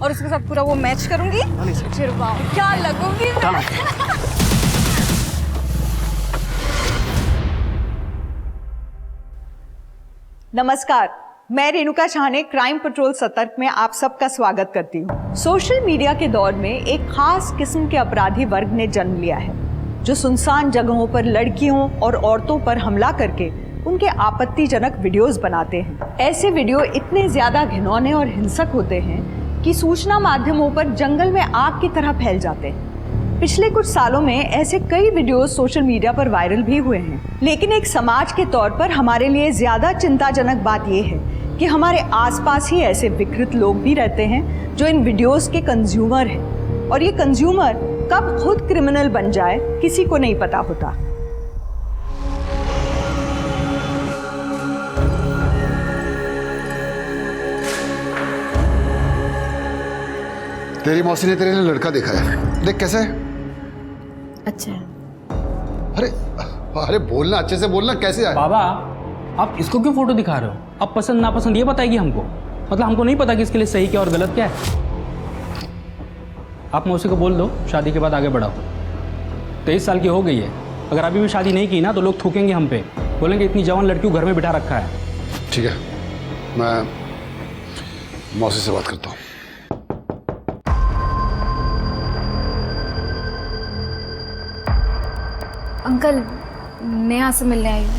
और उसके साथ पूरा वो मैच करूंगी, फिर वाह क्या लगूंगी मैं। नमस्कार, मैं रेणुका शाह ने क्राइम पेट्रोल सतर्क में आप सबका स्वागत करती हूँ। सोशल मीडिया के दौर में एक खास किस्म के अपराधी वर्ग ने जन्म लिया है, जो सुनसान जगहों पर लड़कियों और औरतों पर हमला करके उनके आपत्तिजनक वीडियोस बनाते हैं। ऐसे वीडियो इतने ज्यादा घिनौने और हिंसक होते हैं कि सूचना माध्यमों पर जंगल में आग की तरह फैल जाते हैं। पिछले कुछ सालों में ऐसे कई वीडियोस सोशल मीडिया पर वायरल भी हुए हैं, लेकिन एक समाज के तौर पर हमारे लिए ज्यादा चिंताजनक बात यह है कि हमारे आसपास ही ऐसे विकृत लोग भी रहते हैं जो इन वीडियोस के कंज्यूमर हैं, और ये कंज्यूमर कब खुद क्रिमिनल बन जाए किसी को नहीं पता होता। तेरी मौसी ने तेरे लिए लड़का देखा है, देख कैसा है। अच्छा। अरे अरे बोलना, अच्छे से बोलना, कैसे है बाबा? आप इसको क्यों फोटो दिखा रहे हो? अब पसंद नापसंद ये बताएगी हमको? मतलब हमको नहीं पता कि इसके लिए सही क्या और गलत क्या है। आप मौसी को बोल दो शादी के बाद आगे बढ़ाओ। 23 साल की हो गई है, अगर अभी भी शादी नहीं की ना तो लोग थूकेंगे हम पे, बोलेंगे इतनी जवान लड़की को घर में बिठा रखा है। ठीक है, मैं मौसी से बात करता हूँ। अंकल, मैं यहाँ से मिलने आई हूँ।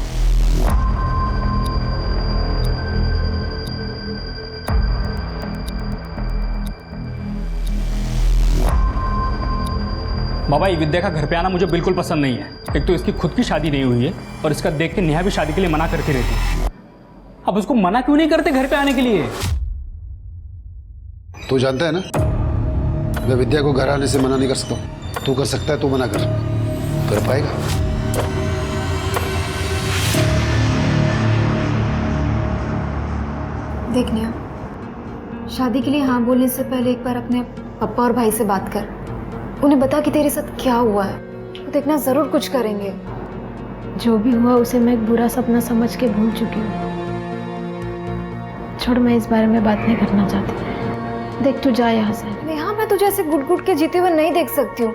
बाबा, ये विद्या का घर पे आना मुझे बिल्कुल पसंद नहीं है। एक तो इसकी खुद की शादी नहीं हुई है और इसका देख के नेहा भी शादी के लिए मना करती रहती है। अब उसको मना क्यों नहीं करते घर पे आने के लिए? तू जानता है ना, मैं विद्या को घर आने से मना नहीं कर सकता। तू कर सकता है, तू मना कर पाएगा? देख नेहा, शादी के लिए हाँ बोलने से पहले एक बार अपने पापा और भाई से बात कर। उन्हें बता कि तेरे साथ क्या हुआ है, वो देखना जरूर कुछ करेंगे। जो भी हुआ उसे मैं एक बुरा सपना समझ के भूल चुकी हूँ। छोड़, मैं इस बारे में बात नहीं करना चाहती। देख, तू जा यहाँ से। नेहा, मैं तुझे ऐसे घुट-घुट के जीते हुए नहीं देख सकती हूँ।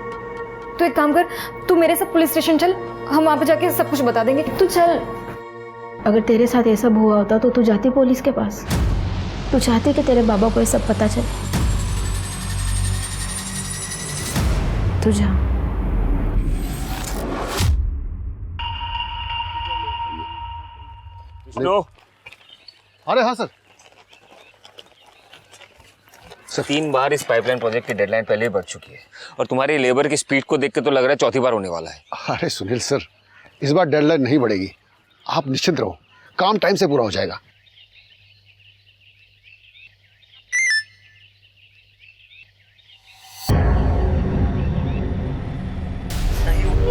तू एक काम कर, तू मेरे साथ पुलिस स्टेशन चल, हम वहाँ पे जाके सब कुछ बता देंगे। तू चल। अगर तेरे साथ ये सब हुआ होता तो तू जाती पुलिस के पास? तू चाहती कि तेरे बाबा को ये सब पता चले? तू जा। अरे हाँ सर। 3 बार इस पाइपलाइन प्रोजेक्ट की डेडलाइन पहले ही बढ़ चुकी है और तुम्हारी लेबर की स्पीड को देख के तो लग रहा है चौथी बार होने वाला है। अरे सुनील सर, इस बार डेडलाइन नहीं बढ़ेगी, आप निश्चिंत रहो, काम टाइम से पूरा हो जाएगा।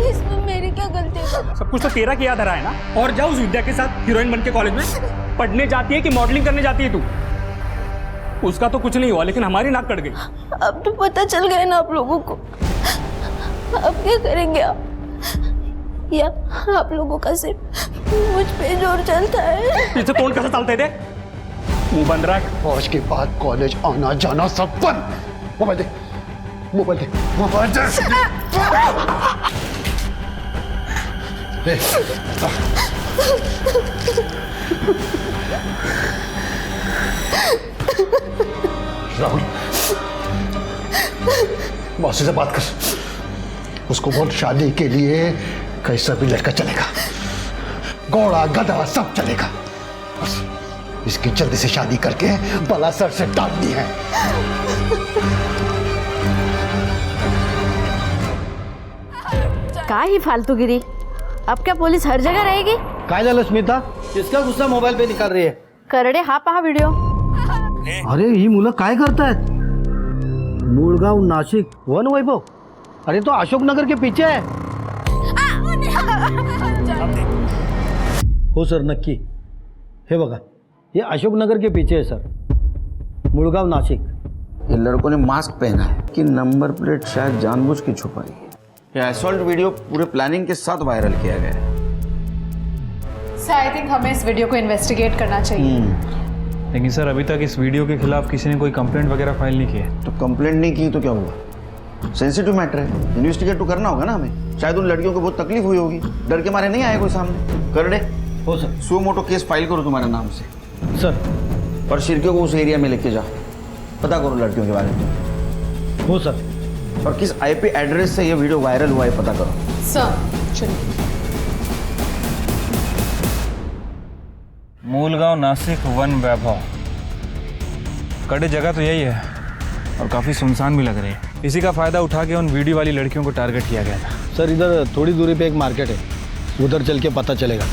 इसमें मेरी क्या गलती है? सब कुछ तो तेरा किया धरा है ना। और जाओ उस विद्या के साथ हीरोइन बन के कॉलेज में पढ़ने जाती है कि मॉडलिंग करने जाती है तू? उसका तो कुछ नहीं हुआ, लेकिन हमारी नाक कट गई। अब तो पता चल गया ना आप लोगों को। अब क्या करेंगे आप? या आप लोगों का सिर्फ मुझ पे जोर चलता है? पीछे तोड़ कैसे चलते थे? मुंह बंद रख। आज के बाद कॉलेज आना जाना सब बंद। मोबाइल दे, मोबाइल दे, मोबाइल दे। राहुल, मौसी से बात कर, उसको बोल शादी के लिए कैसा भी लड़का चलेगा, घोड़ा गधा सब चलेगा, बस इसकी जल्दी से शादी करके बला सर से टालनी है। का ही फालतूगिरी। अब क्या पुलिस हर जगह रहेगी? काय झालं स्मिता? किसका गुस्सा मोबाईल पे निकाल रही है? करडे हा पहा व्हिडिओ। अरे ही मुलं काय करतायत? मुळगाव नाशिक वन वैभव, अरे तो अशोकनगर के पीछे है। हो सर, नक्की हे बघा, ये अशोकनगर के पीछे है सर, मुळगाव नाशिक। ये लड़कों ने मास्क पहना है कि नंबर प्लेट शायद जानबूझ के छुपाई है। ये असॉल्ट वीडियो पूरे प्लानिंग के साथ वायरल किया गया है। सर, आई थिंक हमें इस वीडियो को इन्वेस्टिगेट करना चाहिए। लेकिन सर अभी तक इस वीडियो के खिलाफ किसी ने कोई कंप्लेंट वगैरह फाइल नहीं की है। तो कंप्लेंट नहीं की तो क्या हुआ? सेंसिटिव मैटर है, इन्वेस्टिगेट तो करना होगा ना हमें। शायद उन लड़कियों को बहुत तकलीफ हुई होगी, डर के मारे नहीं आए कोई सामने। कर दे हो सर। सो मोटो केस फाइल करो तुम्हारे नाम से सर। और शिरकियों को उस एरिया में लेके जाओ, पता करो लड़कियों के बारे में। हो सर। और किस आईपी एड्रेस से ये वीडियो वायरल हुआ है पता करो। सर चलिए। मूलगांव नासिक वन वैभव, कड़े जगह तो यही है और काफ़ी सुनसान भी लग रही है। इसी का फ़ायदा उठा के उन वीडियो वाली लड़कियों को टारगेट किया गया था। सर इधर थोड़ी दूरी पे एक मार्केट है, उधर चल के पता चलेगा।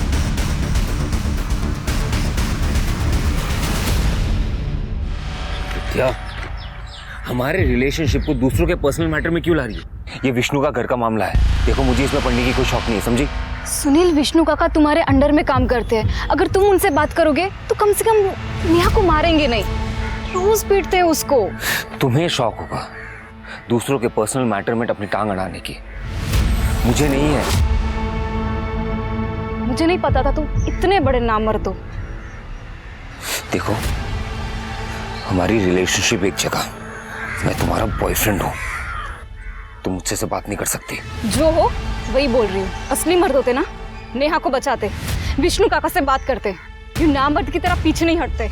क्या हमारे रिलेशनशिप को दूसरों के पर्सनल मैटर में क्यों ला रही है? ये विष्णु का घर का मामला है। देखो मुझे इसमें पढ़ने की कोई शौक नहीं है, समझी? सुनील, विष्णु काका तुम्हारे अंडर में काम करते हैं। अगर तुम उनसे बात करोगे तो कम से कम नेहा को मारेंगे नहीं, रोज पीटते हैं उसको। तुम्हें शौक होगा दूसरों के पर्सनल मैटर में अपनी टांग अड़ाने की, मुझे नहीं है। मुझे नहीं पता था तुम इतने बड़े नामर्द हो। देखो हमारी रिलेशनशिप एक जगह, मैं तुम्हारा बॉयफ्रेंड हूँ, तुम मुझसे से बात नहीं कर सकती। जो हो वही बोल रही हूँ। असली मर्द होते ना नेहा को बचाते, विष्णु काका से बात करते, ये नामर्द की तरह पीछे नहीं हटते।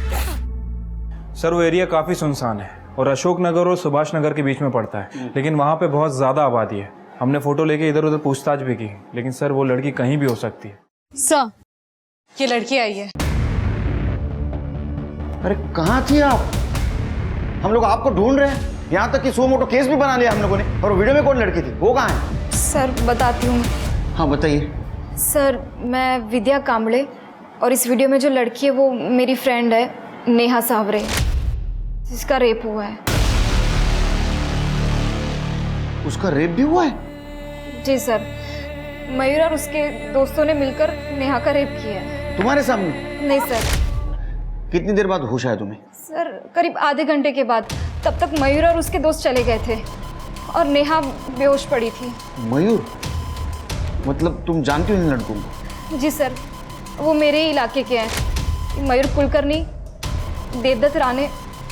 सर वो एरिया काफ़ी सुनसान है और अशोक नगर और सुभाष नगर के बीच में पड़ता है, लेकिन वहाँ पे बहुत ज़्यादा आबादी है। हमने फ़ोटो लेके इधर उधर पूछताछ भी की, लेकिन सर वो लड़की कहीं भी हो सकती है। सर ये लड़की आई है। अरे कहाँ थी आप? हम लोग आपको ढूंढ रहे हैं, यहाँ तक कि सो मोटो केस भी बना लिया हम लोगों ने। और वीडियो में कौन लड़की थी, वो कहाँ है? सर बताती हूँ। हाँ बताइए। सर मैं विद्या कांबड़े, और इस वीडियो में जो लड़की है वो मेरी फ्रेंड है नेहा सावरे, जिसका रेप हुआ है। उसका रेप भी हुआ है? जी सर, मयूर और उसके दोस्तों ने मिलकर नेहा का रेप किया है। तुम्हारे सामने? नहीं सर। कितनी देर बाद होश आया तुम्हें? सर करीब आधे घंटे के बाद। तब तक मयूर और उसके दोस्त चले गए थे और नेहा बेहोश पड़ी थी। मयूर? मतलब तुम जानती हो इन लड़कों को? जी सर, वो मेरे ही इलाके के हैं। मयूर कुलकर्णी, देवदत्त राणे,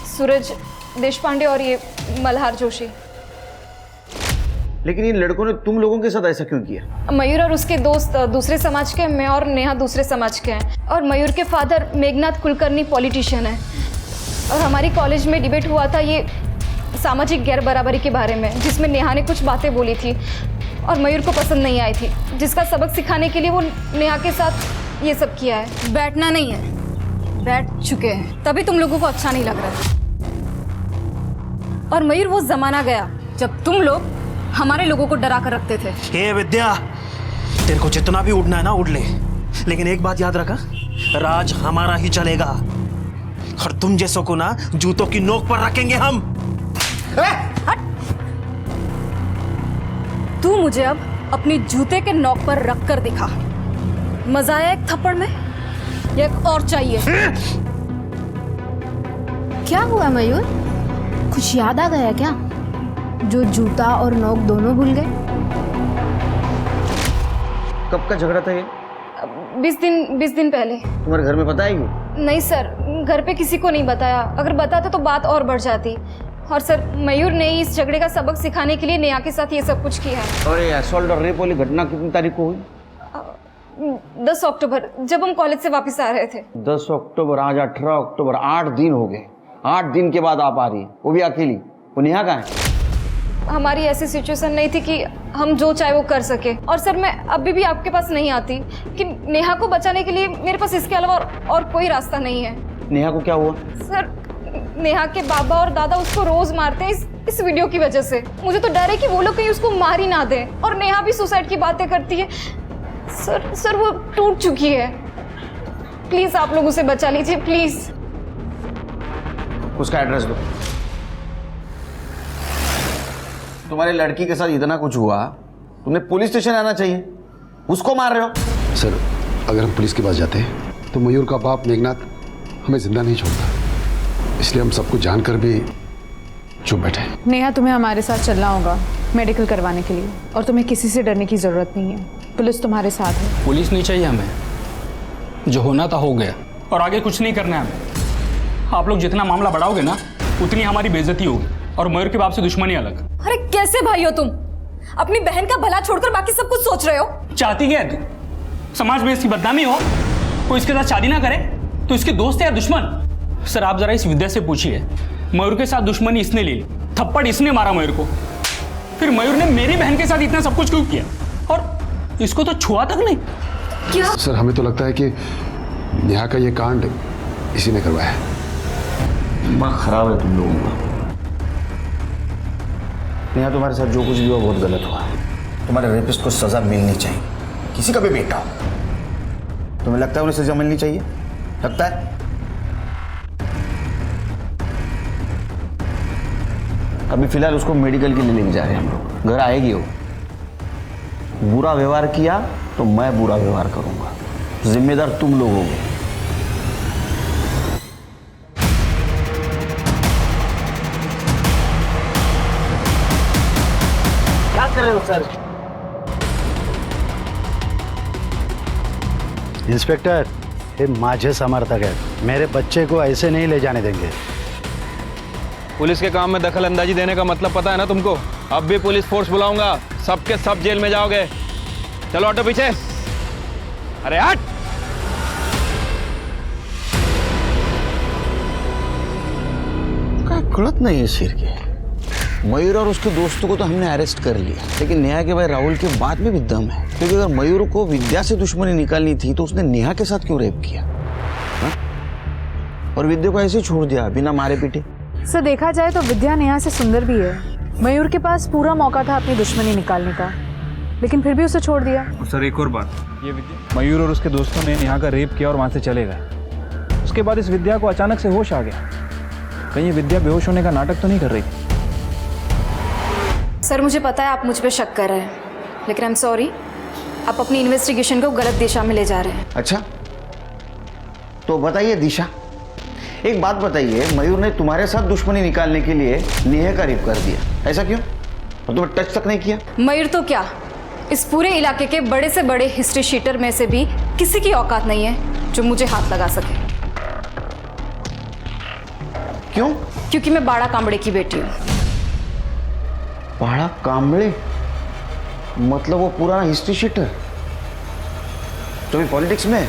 सूरज देशपांडे और ये मल्हार जोशी। लेकिन इन लड़कों ने तुम लोगों के साथ ऐसा क्यों किया? मयूर और उसके दोस्त दूसरे समाज के हैं, मैं और नेहा दूसरे समाज के हैं। और मयूर के फादर मेघनाथ कुलकर्णी पॉलिटिशियन है। और हमारी कॉलेज में डिबेट हुआ था ये सामाजिक गैर बराबरी के बारे में, जिसमें नेहा ने कुछ बातें बोली थी और मयूर को पसंद नहीं आई थी, जिसका सबक सिखाने के लिए वो नेहा के साथ ये सब किया है। बैठना नहीं है, बैठ चुके हैं, तभी तुम लोगों को अच्छा नहीं लग रहा है। और मयूर वो जमाना गया जब तुम लोग हमारे लोगों को डरा कर रखते थे। हे विद्या, तेरे को जितना भी उड़ना है ना उड़ ले, लेकिन एक बात याद रखा, राज हमारा ही चलेगा और तुम जैसों को ना जूतों की नोक पर रखेंगे हम। तू मुझे अब अपनी जूते के नोक पर रख कर दिखा। मजा आया एक थप्पड़ में, एक और चाहिए। क्या हुआ मयूर, कुछ याद आ गया क्या, जो जूता और नोक दोनों भूल गए? कब का झगड़ा था ये? 20 दिन पहले। तुम्हारे घर में पता है ये? नहीं सर, घर पे किसी को नहीं बताया। अगर बताते तो बात और बढ़ जाती। और सर मयूर ने इस झगड़े का सबक सिखाने के लिए नेहा के साथ ये सब कुछ किया है। और ये असॉल्ट और रेप वाली घटना कितनी तारीख को हुई? 10 अक्टूबर, जब हम कॉलेज से वापस आ रहे थे। 10 अक्टूबर, आज 18 अक्टूबर, 8 दिन हो गए। 8 दिन के बाद आप आ रही है, वो भी अकेली। वो नेहा कहाँ है? हमारी ऐसी सिचुएशन नहीं थी कि हम जो चाहे वो कर सके। और सर मैं अभी भी आपके पास नहीं आती कि नेहा को बचाने के लिए मेरे पास इसके अलावा और कोई रास्ता नहीं है। नेहा को क्या हुआ? सर नेहा के बाबा और दादा उसको रोज मारते हैं इस वीडियो की वजह से। मुझे तो डर है कि वो लोग कहीं उसको मार ही ना दें। और नेहा भी सुसाइड की बातें करती है। सर वो टूट चुकी है। प्लीज आप लोग उसे बचा लीजिए, प्लीज। उसका एड्रेस दो। तुम्हारी लड़की के साथ इतना कुछ हुआ, तुमने पुलिस स्टेशन आना चाहिए। उसको मार रहे हो। सर अगर हम पुलिस के पास जाते हैं तो मयूर का बाप मेघनाथ हमें जिंदा नहीं छोड़ता, इसलिए हम सबको जानकर भी चुप बैठे। नेहा, तुम्हें हमारे साथ चलना होगा मेडिकल करवाने के लिए, और तुम्हें किसी से डरने की जरूरत नहीं है। पुलिस तुम्हारे साथ है। पुलिस नहीं चाहिए हमें, जो होना था हो गया और आगे कुछ नहीं करना है हमें। आप लोग जितना मामला बढ़ाओगे ना उतनी हमारी बेइज्जती होगी और मयूर के बाप से दुश्मनी अलग। अरे कैसे भाई हो तुम? अपनी बहन का भला छोड़कर बाकी सब कुछ सोच रहे हो। चाहती क्या है तू? समाज में इसकी बदनामी हो, कोई इसके साथ शादी ना करे तो इसके दोस्त है या दुश्मन? सर आप जरा इस विद्या से पूछिए, मयूर के साथ दुश्मनी इसने ले ली, थप्पड़ इसने मारा मयूर को, फिर मयूर ने मेरी बहन के साथ इतना सब कुछ क्यों किया और इसको तो छुआ तक नहीं। क्या? सर हमें तो लगता है कि नेहा का ये कांड इसी ने करवाया है। दिमाग खराब है तुम लोगों का। नेहा तुम्हारे साथ जो कुछ भी हुआ बहुत गलत हुआ। तुम्हारे रेपिस्ट को सजा मिलनी चाहिए, किसी का भी बेटा हो। तुम्हें लगता है उन्हें सजा मिलनी चाहिए? लगता है? अभी फिलहाल उसको मेडिकल के लिए लेके जा रहे हैं हम लोग। घर आएगी वो। बुरा व्यवहार किया तो मैं बुरा व्यवहार करूंगा, जिम्मेदार तुम लोग होगे। क्या कर रहे हो सर? इंस्पेक्टर, ये माझे समर्थक है, मेरे बच्चे को ऐसे नहीं ले जाने देंगे। पुलिस के काम में दखल अंदाजी देने का मतलब पता है ना तुमको? अब भी पुलिस फोर्स बुलाऊंगा, सबके सब जेल में जाओगे। चलो ऑटो पीछे। अरे हट। गलत नहीं है सिर के। मयूर और उसके दोस्तों को तो हमने अरेस्ट कर लिया, लेकिन नेहा के भाई राहुल के बाद में भी दम है। क्योंकि अगर मयूर को विद्या से दुश्मनी निकालनी थी तो उसने नेहा के साथ क्यों रेप किया हा? और विद्या को ऐसे ही छोड़ दिया बिना मारे पीटे। सर देखा जाए तो विद्या नेहा से सुंदर भी है। मयूर के पास पूरा मौका था अपनी दुश्मनी निकालने का, लेकिन फिर भी उसे छोड़ दिया। और सर एक और बात, ये विद्या, मयूर और उसके दोस्तों ने नेहा का रेप किया और वहां से चले गए। उसके बाद इस विद्या को अचानक से होश आ गया। कहीं ये विद्या बेहोश होने का नाटक तो नहीं कर रही थी? सर मुझे पता है आप मुझ पे शक कर रहे हैं, लेकिन आई एम सॉरी, आप अपनी इन्वेस्टिगेशन को गलत दिशा में ले जा रहे हैं। अच्छा तो बताइए दिशा, एक बात बताइए, मयूर ने तुम्हारे साथ दुश्मनी निकालने के लिए नेहा का रेप कर दिया, ऐसा क्यों? और तुम्हें टच तक नहीं किया? मयूर तो क्या, इस पूरे इलाके के बड़े से बड़े हिस्ट्री शीटर में से भी किसी की औकात नहीं है जो मुझे हाथ लगा सके। क्यों? क्योंकि मैं बाड़ा कांबड़े की बेटी हूँ। बाड़ा कांबड़े मतलब वो पुराना हिस्ट्री शीटर जो भी पॉलिटिक्स में है?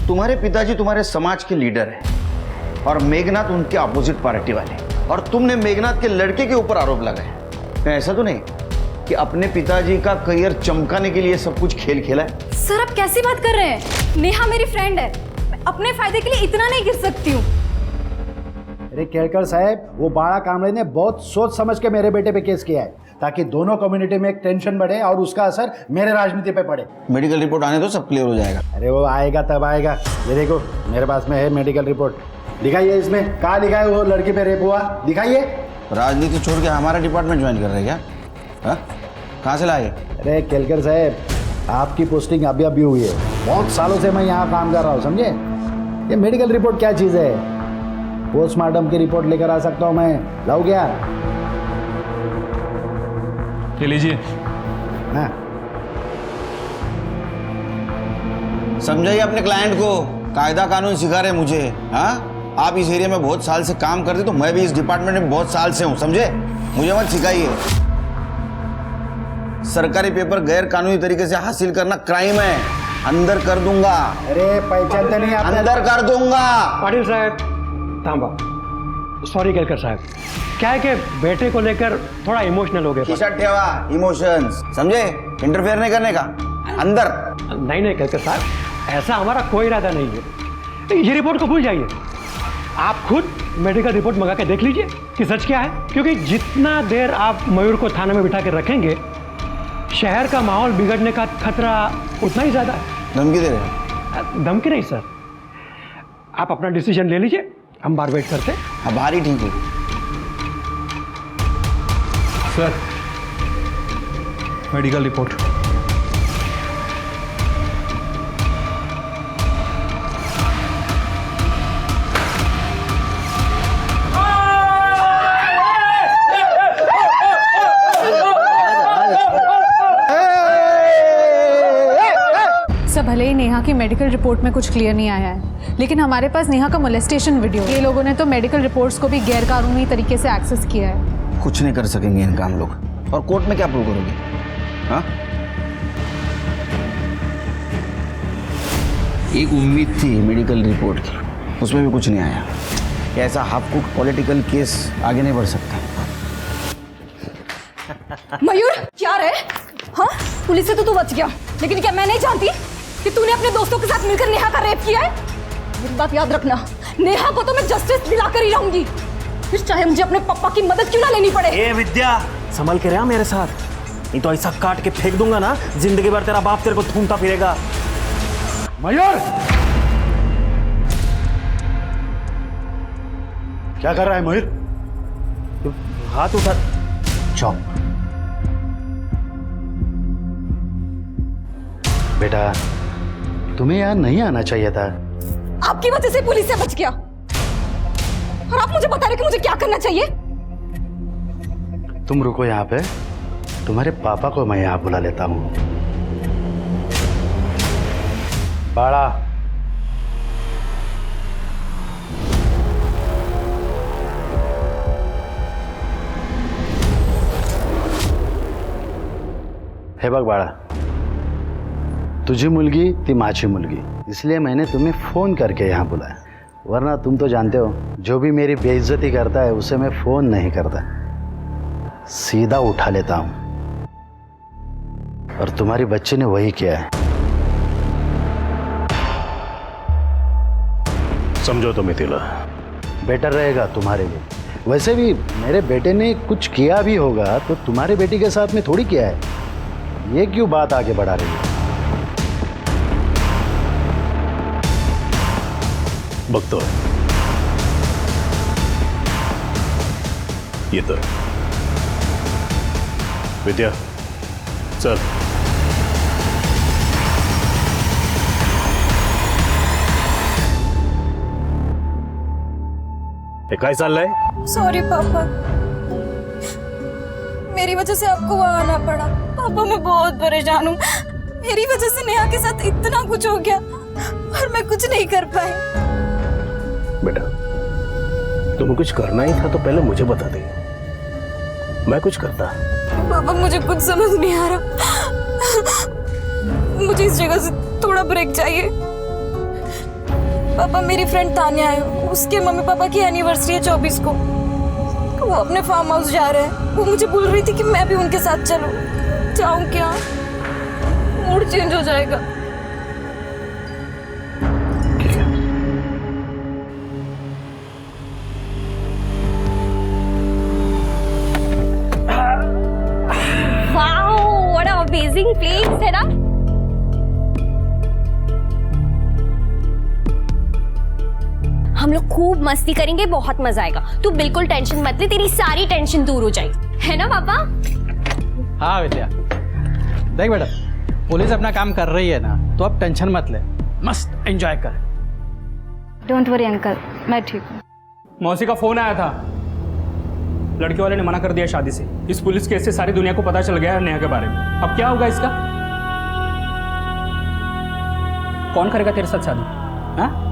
तुम्हारे पिताजी तुम्हारे समाज के लीडर हैं और मेघनाथ उनके अपोजिट पार्टी वाले, और तुमने मेघनाथ के लड़के के ऊपर आरोप लगाए। ऐसा तो नहीं कि अपने पिताजी का करियर चमकाने के लिए सब कुछ खेल खेला है? सर आप कैसी बात कर रहे हैं? नेहा मेरी फ्रेंड है, मैं अपने फायदे के लिए इतना नहीं गिर सकती हूँ। अरे केलकर साहब, वो बाड़ा कामड़े ने बहुत सोच समझ के मेरे बेटे पे केस किया है ताकि दोनों कम्युनिटी में एक टेंशन बढ़े और उसका असर मेरे राजनीति पे पड़े। मेडिकल रिपोर्ट आने दो, सब क्लियर हो जाएगा। अरे वो आएगा तब आएगा। ये देखो मेरे पास में है मेडिकल रिपोर्ट, दिखाइए। इसमें कहाँ लिखा है वो लड़की पे रेप हुआ? दिखाइए। राजनीति छोड़ के हमारा डिपार्टमेंट ज्वाइन कर रहे हैं क्या? कहाँ से लाए? अरे केलकर साहब, आपकी पोस्टिंग अभी अभी हुई है, बहुत सालों से मैं यहाँ काम कर रहा हूँ, समझे? ये मेडिकल रिपोर्ट क्या चीज़ है? पोस्टमार्टम की रिपोर्ट लेकर आ सकता हूँ मैं, लाओ क्या? ले लीजिए। हाँ समझाइए अपने क्लाइंट को, कायदा कानून सिखा रहे मुझे। हाँ, आप इस एरिया में बहुत साल से काम करते, तो मैं भी इस डिपार्टमेंट में बहुत साल से हूँ, समझे? मुझे मत सिखाइए। सरकारी पेपर गैर कानूनी तरीके से हासिल करना क्राइम है, अंदर कर दूंगा। अरे पहचानते नहीं आप? अंदर कर दूंगा। पाटिल साहब थांबा, सॉरी केलकर साहब, क्या है कि बेटे को लेकर थोड़ा इमोशनल हो गए। खिसट ठेवा इमोशंस, समझे? इंटरफेयर नहीं करने का, अंदर। नहीं केलकर साहब, ऐसा हमारा कोई इरादा नहीं है। ये रिपोर्ट को भूल जाइए, आप खुद मेडिकल रिपोर्ट मंगा के देख लीजिए कि सच क्या है। क्योंकि जितना देर आप मयूर को थाने में बिठा के रखेंगे, शहर का माहौल बिगड़ने का खतरा उतना ही ज्यादा है। धमकी दे रहे हैं? धमकी नहीं सर, आप अपना डिसीजन ले लीजिए, हम बाहर वेट करते हैं। हाँ बाहर ही ठीक है सर। Medical report. सर भले ही नेहा की मेडिकल रिपोर्ट में कुछ क्लियर नहीं आया है, लेकिन हमारे पास नेहा का मोलेस्टेशन वीडियो, ये लोगों ने तो मेडिकल रिपोर्ट्स को भी गैरकानूनी तरीके से एक्सेस किया है। कुछ नहीं कर सकेंगे इनका हम लोग, और कोर्ट में क्या प्रूव करोगे? हाँ, एक उम्मीद थी मेडिकल रिपोर्ट की, उसमें भी कुछ नहीं आया। ऐसा हाफ कुक पॉलिटिकल केस आगे नहीं बढ़ सकता। मयूर क्या रे? हाँ, पुलिस से तो तू बच गया, लेकिन क्या मैं नहीं जानती कि तूने अपने दोस्तों के साथ मिलकर नेहा का रेप किया है? मेरी बात याद रखना, नेहा को तो मैं जस्टिस दिलाकर ही रहूंगी, फिर चाहे मुझे अपने पापा की मदद क्यों ना लेनी पड़े। ए विद्या, संभल के रहा मेरे साथ, नहीं तो ऐसा काट के फेंक दूंगा ना, जिंदगी भर तेरा बाप तेरे को ढूंढता फिरेगा। मयूर, क्या कर रहा है मयूर? हाथ उठा। चुप बेटा, तुम्हें यहाँ नहीं आना चाहिए था। आपकी वजह से पुलिस से बच गया, और आप मुझे बता रहे कि मुझे क्या करना चाहिए? तुम रुको यहाँ पे, तुम्हारे पापा को मैं यहाँ बुला लेता हूँ। बाड़ा, हे बघ बाळा, तुझी मुलगी ती माझी मुलगी, इसलिए मैंने तुम्हें फोन करके यहाँ बुलाया, वरना तुम तो जानते हो जो भी मेरी बेइज्जती करता है उसे मैं फोन नहीं करता, सीधा उठा लेता हूँ, और तुम्हारी बच्ची ने वही किया है। समझो तो मिथिला, बेटर रहेगा तुम्हारे लिए। वैसे भी मेरे बेटे ने कुछ किया भी होगा तो तुम्हारे बेटी के साथ में थोड़ी किया है, ये क्यों बात आगे बढ़ा रही है? बघतोय येतोय। विद्या चल। हे काय चाललंय? सॉरी पापा, मेरी वजह से आपको वहां आना पड़ा। पापा मैं बहुत परेशान हूँ, मेरी वजह से नेहा के साथ इतना कुछ हो गया और मैं कुछ नहीं कर पाई। बेटा, तुम्हें कुछ करना ही था तो पहले मुझे बता दे, मैं कुछ करता। पापा मुझे कुछ समझ नहीं आ रहा, मुझे इस जगह से थोड़ा ब्रेक चाहिए। पापा मेरी फ्रेंड तान्या है, उसके मम्मी पापा की एनिवर्सरी है 24 को, वो अपने फार्म हाउस जा रहे हैं। वो मुझे बोल रही थी कि मैं भी उनके साथ चलूं। जाऊं क्या? मूड चेंज हो जाएगा। Wow, what a amazing place है ना। हम लोग खूब मस्ती करेंगे, बहुत मजा आएगा। तू बिल्कुल टेंशन मत ले, तेरी सारी टेंशन दूर हो जाएगी, है ना पापा? हाँ विद्या, देख बेटा, पुलिस अपना काम कर रही है ना, तो अब टेंशन मत ले, मस्त एंजॉय कर। डोंट वरी अंकल, मैं ठीक हूँ। मौसी का फोन आया था, लड़के वाले ने मना कर दिया शादी से। इस पुलिस केस से सारी दुनिया को पता चल गया है नेहा के बारे में। अब क्या होगा इसका? कौन करेगा तेरे साथ शादी? हाँ?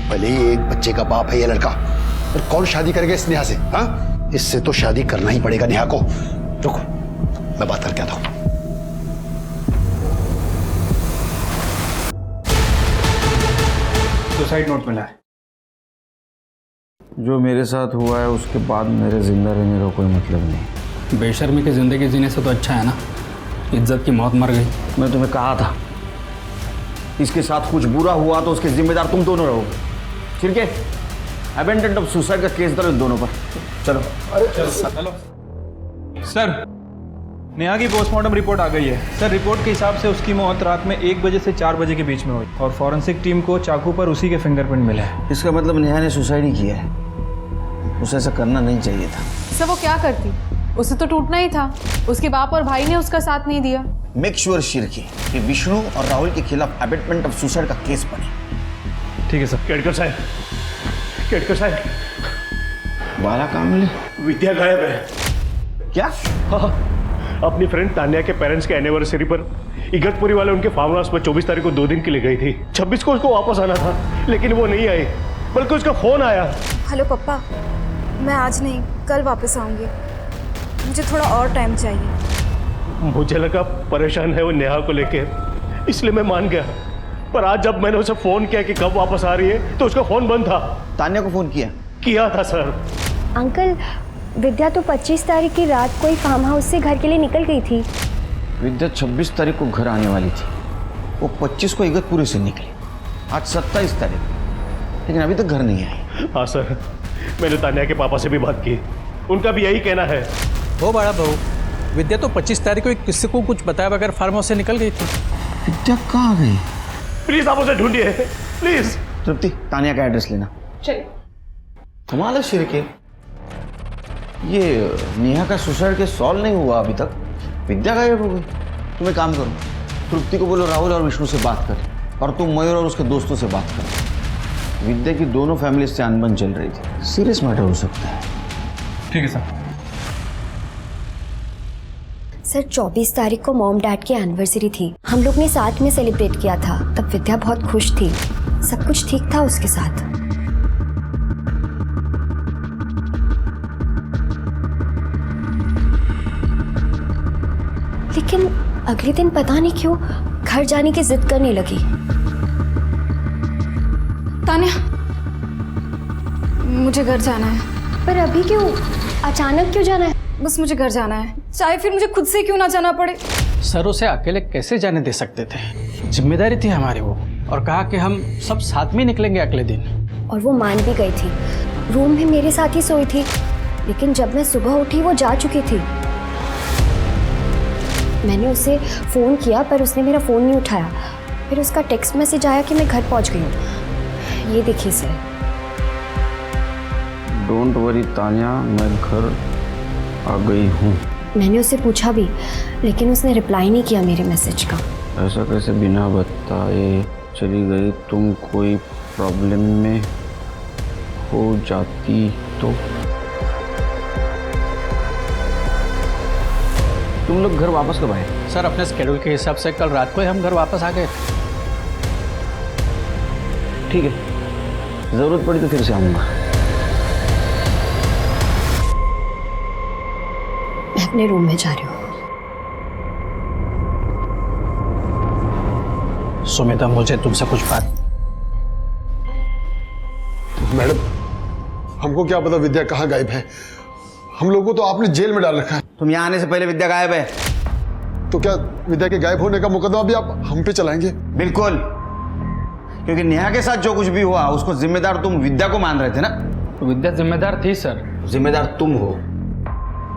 भले ही एक बच्चे का बाप है ये लड़का, पर कौन शादी करेगा इस नेहा से? हाँ, इससे तो शादी करना ही पड़ेगा नेहा को। रुको, मैं बात करके आता हूं। सुसाइड नोट मिला है। जो मेरे साथ हुआ है उसके बाद मेरे जिंदा रहने का कोई मतलब नहीं। बेशर्मी की जिंदगी जीने से तो अच्छा है ना, इज्जत की मौत मर गई। मैं तुम्हें कहा था, इसके साथ कुछ बुरा हुआ तो उसके जिम्मेदार तुम दोनों रहोगे। ठीक है, अबेंडेंट ऑफ सुसाइड का केस दर्ज दोनों पर। चलो। चलो सर, नेहा की पोस्टमार्टम रिपोर्ट आ गई है। सर, रिपोर्ट के हिसाब से उसकी मौत रात में 1 बजे से 4 बजे के बीच में हुई, और फॉरेंसिक टीम को चाकू पर उसी के फिंगरप्रिंट मिले हैं। इसका मतलब नेहा ने सुसाइड ही किया है, उसे ऐसा करना नहीं चाहिए था। सर वो क्या करती, उसे तो टूटना ही था, उसके बाप और भाई ने उसका साथ नहीं दिया। मेक श्योर शिरके कि विष्णु और राहुल के खिलाफ अबेटमेंट ऑफ सुसाइड का केस बने। ठीक है सर। केडकर साहब बाला कामले विद्या गायब है। क्या? हाँ, अपनी फ्रेंड तान्या के पेरेंट्स के एनिवर्सरी पर इगतपुरी वाले उनके फार्म हाउस पर 24 तारीख को 2 दिन के लिए गई थी। 26 को उसको वापस आना था, लेकिन वो नहीं आई, बल्कि उसका फोन आया। हेलो पप्पा, मैं आज नहीं कल वापस आऊंगी, मुझे थोड़ा और टाइम चाहिए। मुझे लगा परेशान है वो नेहा को लेके, इसलिए मैं मान गया। पर आज जब मैंने उसे फोन किया कि कब वापस आ रही है तो उसका फोन बंद था। तान्या को फोन किया था सर। अंकल, विद्या तो 25 तारीख की रात को ही फार्म हाउस से घर के लिए निकल गई थी। विद्या 26 तारीख को घर आने वाली थी, वो 25 को इगतपुरी से निकली। आज 27 तारीख, लेकिन अभी तक घर नहीं आई। हाँ सर, मैंने तान्या के पापा से भी बात की, उनका भी यही कहना है। हो बड़ा बहू, विद्या तो 25 तारीख को किसी को कुछ बताया बगैर फार्म हाउस से निकल गई थी। विद्या कहाँ गई? प्लीज आप उसे ढूंढिए, प्लीज। तृप्ति, तान्या का एड्रेस लेना। चलिए। कमाल है शिरके, ये नेहा का सुसाइड केस सॉल्व नहीं हुआ अभी तक, विद्या गायब हो गई। तुम एक काम करो, तृप्ति को बोलो राहुल और विष्णु से बात कर, और तुम मयूर और उसके दोस्तों से बात करो। विद्या की दोनों फैमिली से अनबन चल रही थी, सीरियस मैटर हो सकता है। ठीक है सर। सर 24 तारीख को मॉम डैड की एनिवर्सरी थी, हम लोग ने साथ में सेलिब्रेट किया था। तब विद्या बहुत खुश थी, सब कुछ ठीक था उसके साथ। लेकिन अगले दिन पता नहीं क्यों घर जाने की जिद करने लगी। तान्या, मुझे घर जाना है। पर अभी क्यों? अचानक क्यों जाना है? बस मुझे घर जाना है, चाहे फिर मुझे खुद से क्यों ना जाना पड़े। सर उसे अकेले कैसे जाने दे सकते थे? जिम्मेदारी थी हमारी वो, और कहा कि हम सब साथ में निकलेंगे अगले दिन। और वो मान भी गई थी, रूम में मेरे साथ ही सोई थी। लेकिन जब मैं सुबह उठी वो जा चुकी थी। मैंने उसे फ़ोन किया पर उसने मेरा फ़ोन नहीं उठाया। फिर उसका टेक्स्ट मैसेज आया कि मैं घर पहुंच गई हूँ। ये देखिए सर। डोंट वरी तान्या, मैं घर आ गई हूँ। मैंने उससे पूछा भी, लेकिन उसने रिप्लाई नहीं किया मेरे मैसेज का। ऐसा कैसे बिना बताए चली गई? तुम कोई प्रॉब्लम में हो जाती तो? तुम लोग घर वापस कब आए? सर अपने स्केड्यूल के हिसाब से कल रात को ही हम घर वापस आ गए। ठीक है, जरूरत पड़ी तो फिर से आऊंगा। मैं अपने रूम में जा रही हूँ। सुमिता, मुझे तुमसे कुछ बात। मैडम, हमको क्या पता विद्या कहाँ गायब है? हम लोगों को तो आपने जेल में डाल रखा है। तुम यहाँ आने से पहले विद्या गायब है। तो क्या विद्या के गायब होने का मुकदमा भी आप हम पे चलाएंगे? बिल्कुल, क्योंकि नेहा के साथ जो कुछ भी हुआ उसको जिम्मेदार तुम विद्या को मान रहे थे ना? विद्या जिम्मेदार थी सर। जिम्मेदार तुम हो।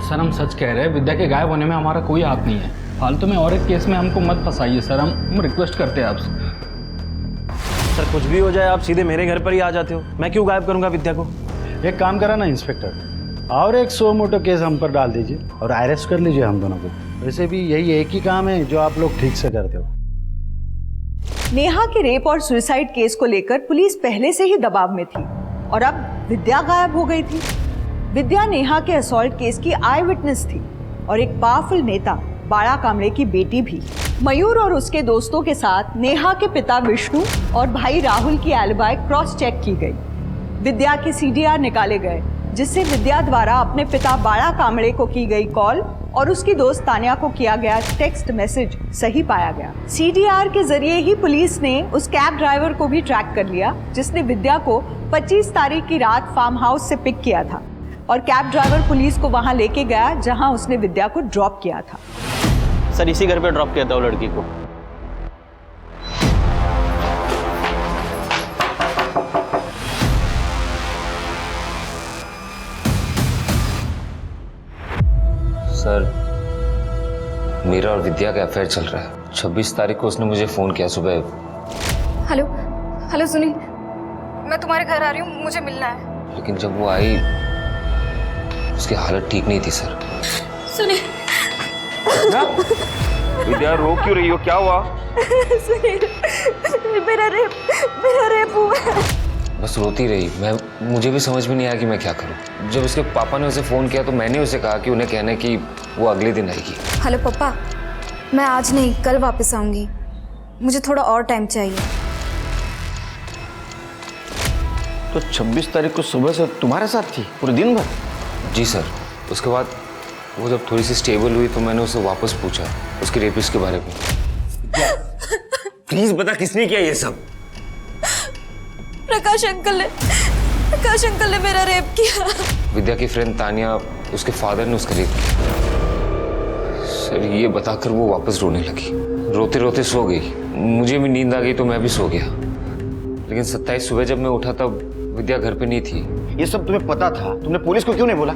सर हम सच कह रहे हैं, विद्या के गायब होने में हमारा कोई हाथ नहीं है। फालतू में और एक केस में हमको मत फंसाइए सर, हम रिक्वेस्ट करते हैं आपसे। सर कुछ भी हो जाए आप सीधे मेरे घर पर ही आ जाते हो, मैं क्यों गायब करूंगा विद्या को? एक काम करा ना इंस्पेक्टर, और एक सो मोटो केस हम पर डाल दीजिए और अरेस्ट कर लीजिए हम दोनों को। वैसे भी यही एक ही काम है जो आप लोग ठीक से करते हो। नेहा के रेप और सुसाइड केस को लेकर पुलिस पहले से ही दबाव में थी और अब विद्या गायब हो गई थी। विद्या नेहा के असॉल्ट केस की आई विटनेस थी और एक पावरफुल नेता बाला कामड़े की बेटी भी। मयूर और उसके दोस्तों के साथ नेहा के पिता विष्णु और भाई राहुल की एलिबाई क्रॉस चेक की गई। विद्या के सीडीआर निकाले गए, जिससे विद्या द्वारा अपने पिता बाला कामड़े को की गई कॉल और उसकी दोस्त तान्या को किया गया टेक्स्ट मैसेज सही पाया गया। सीडीआर के जरिए ही पुलिस ने उस कैब ड्राइवर को भी ट्रैक कर लिया जिसने विद्या को 25 तारीख की रात फार्म हाउस से पिक किया था और कैब ड्राइवर पुलिस को वहां लेके गया जहां उसने विद्या को ड्रॉप किया था। सर इसी घर पे ड्रॉप किया था वो लड़की को। सर मेरा और विद्या का अफेयर चल रहा है। 26 तारीख को उसने मुझे फोन किया सुबह। हेलो हेलो सुनील, मैं तुम्हारे घर आ रही हूँ, मुझे मिलना है। लेकिन जब वो आई उसकी हालत ठीक नहीं थी सर। सुनील विद्या रो क्यों रही हो, क्या हुआ? सुनील, मेरा रेप हुआ है। बस रोती रही। मुझे भी समझ में नहीं आया कि मैं क्या करूं। जब उसके पापा ने उसे फ़ोन किया तो मैंने उसे कहा कि उन्हें कहना कि वो अगले दिन आएगी। हेलो पापा, मैं आज नहीं कल वापस आऊंगी, मुझे थोड़ा और टाइम चाहिए। तो 26 तारीख को सुबह से तुम्हारे साथ थी पूरे दिन भर? जी सर। उसके बाद वो जब थोड़ी सी स्टेबल हुई तो मैंने उससे वापस पूछा उसके रेपिस्ट के बारे में। प्लीज बता किसने किया ये सब? प्रकाश अंकल ने मेरा रेप किया। विद्या की फ्रेंड तानिया, उसके फादर ने उसका रेप किया। सर ये बताकर वो वापस रोने लगी। रोते रोते सो गई। मुझे भी नींद आ गई तो मैं भी सो गया। लेकिन 27 सुबह जब मैं उठा तब विद्या घर पे नहीं थी। ये सब तुम्हें पता था, तुमने पुलिस को क्यों नहीं बोला?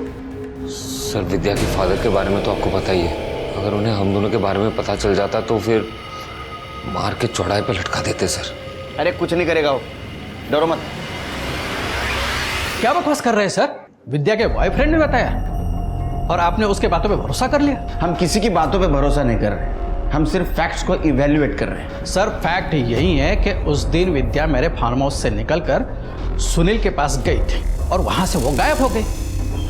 सर विद्या के फादर के बारे में तो आपको पता ही है। अगर उन्हें हम दोनों के बारे में पता चल जाता तो फिर मार के चौड़ाई पे लटका देते सर। अरे कुछ नहीं करेगा वो, डरो मत। क्या बकवास कर रहे हैं सर? विद्या के बॉयफ्रेंड ने बताया और आपने उसके बातों पे भरोसा कर लिया? हम किसी की बातों पे भरोसा नहीं कर रहे, हम सिर्फ फैक्ट्स को इवैल्यूएट कर रहे हैं। सर फैक्ट यही है कि उस दिन विद्या मेरे फार्म हाउस से निकलकर सुनील के पास गई थी और वहां से वो गायब हो गई।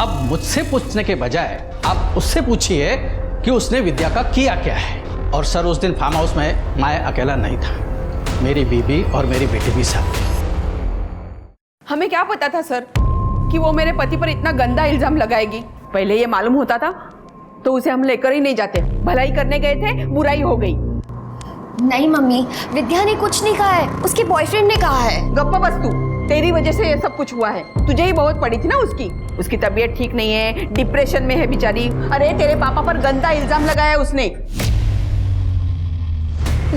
अब मुझसे पूछने के बजाय आप उससे पूछिए कि उसने विद्या का किया क्या है। और सर उस दिन फार्म हाउस में मैं अकेला नहीं था, मेरी बीबी और मेरी बेटी भी साथ थी। हमें क्या पता था सर कि वो मेरे पति पर इतना गंदा इल्जाम लगाएगी। पहले ये मालूम होता था तो उसे हम लेकर ही नहीं जाते। भलाई करने गए थे, बुराई हो गई। नहीं मम्मी, विद्या ने कुछ नहीं कहा है, उसके बॉयफ्रेंड ने कहा है। गप्पा बस तू, तेरी वजह से ये सब कुछ हुआ है। तुझे ही बहुत पड़ी थी ना उसकी तबीयत ठीक नहीं है, डिप्रेशन में है बेचारी। अरे तेरे पापा पर गंदा इल्जाम लगाया उसने।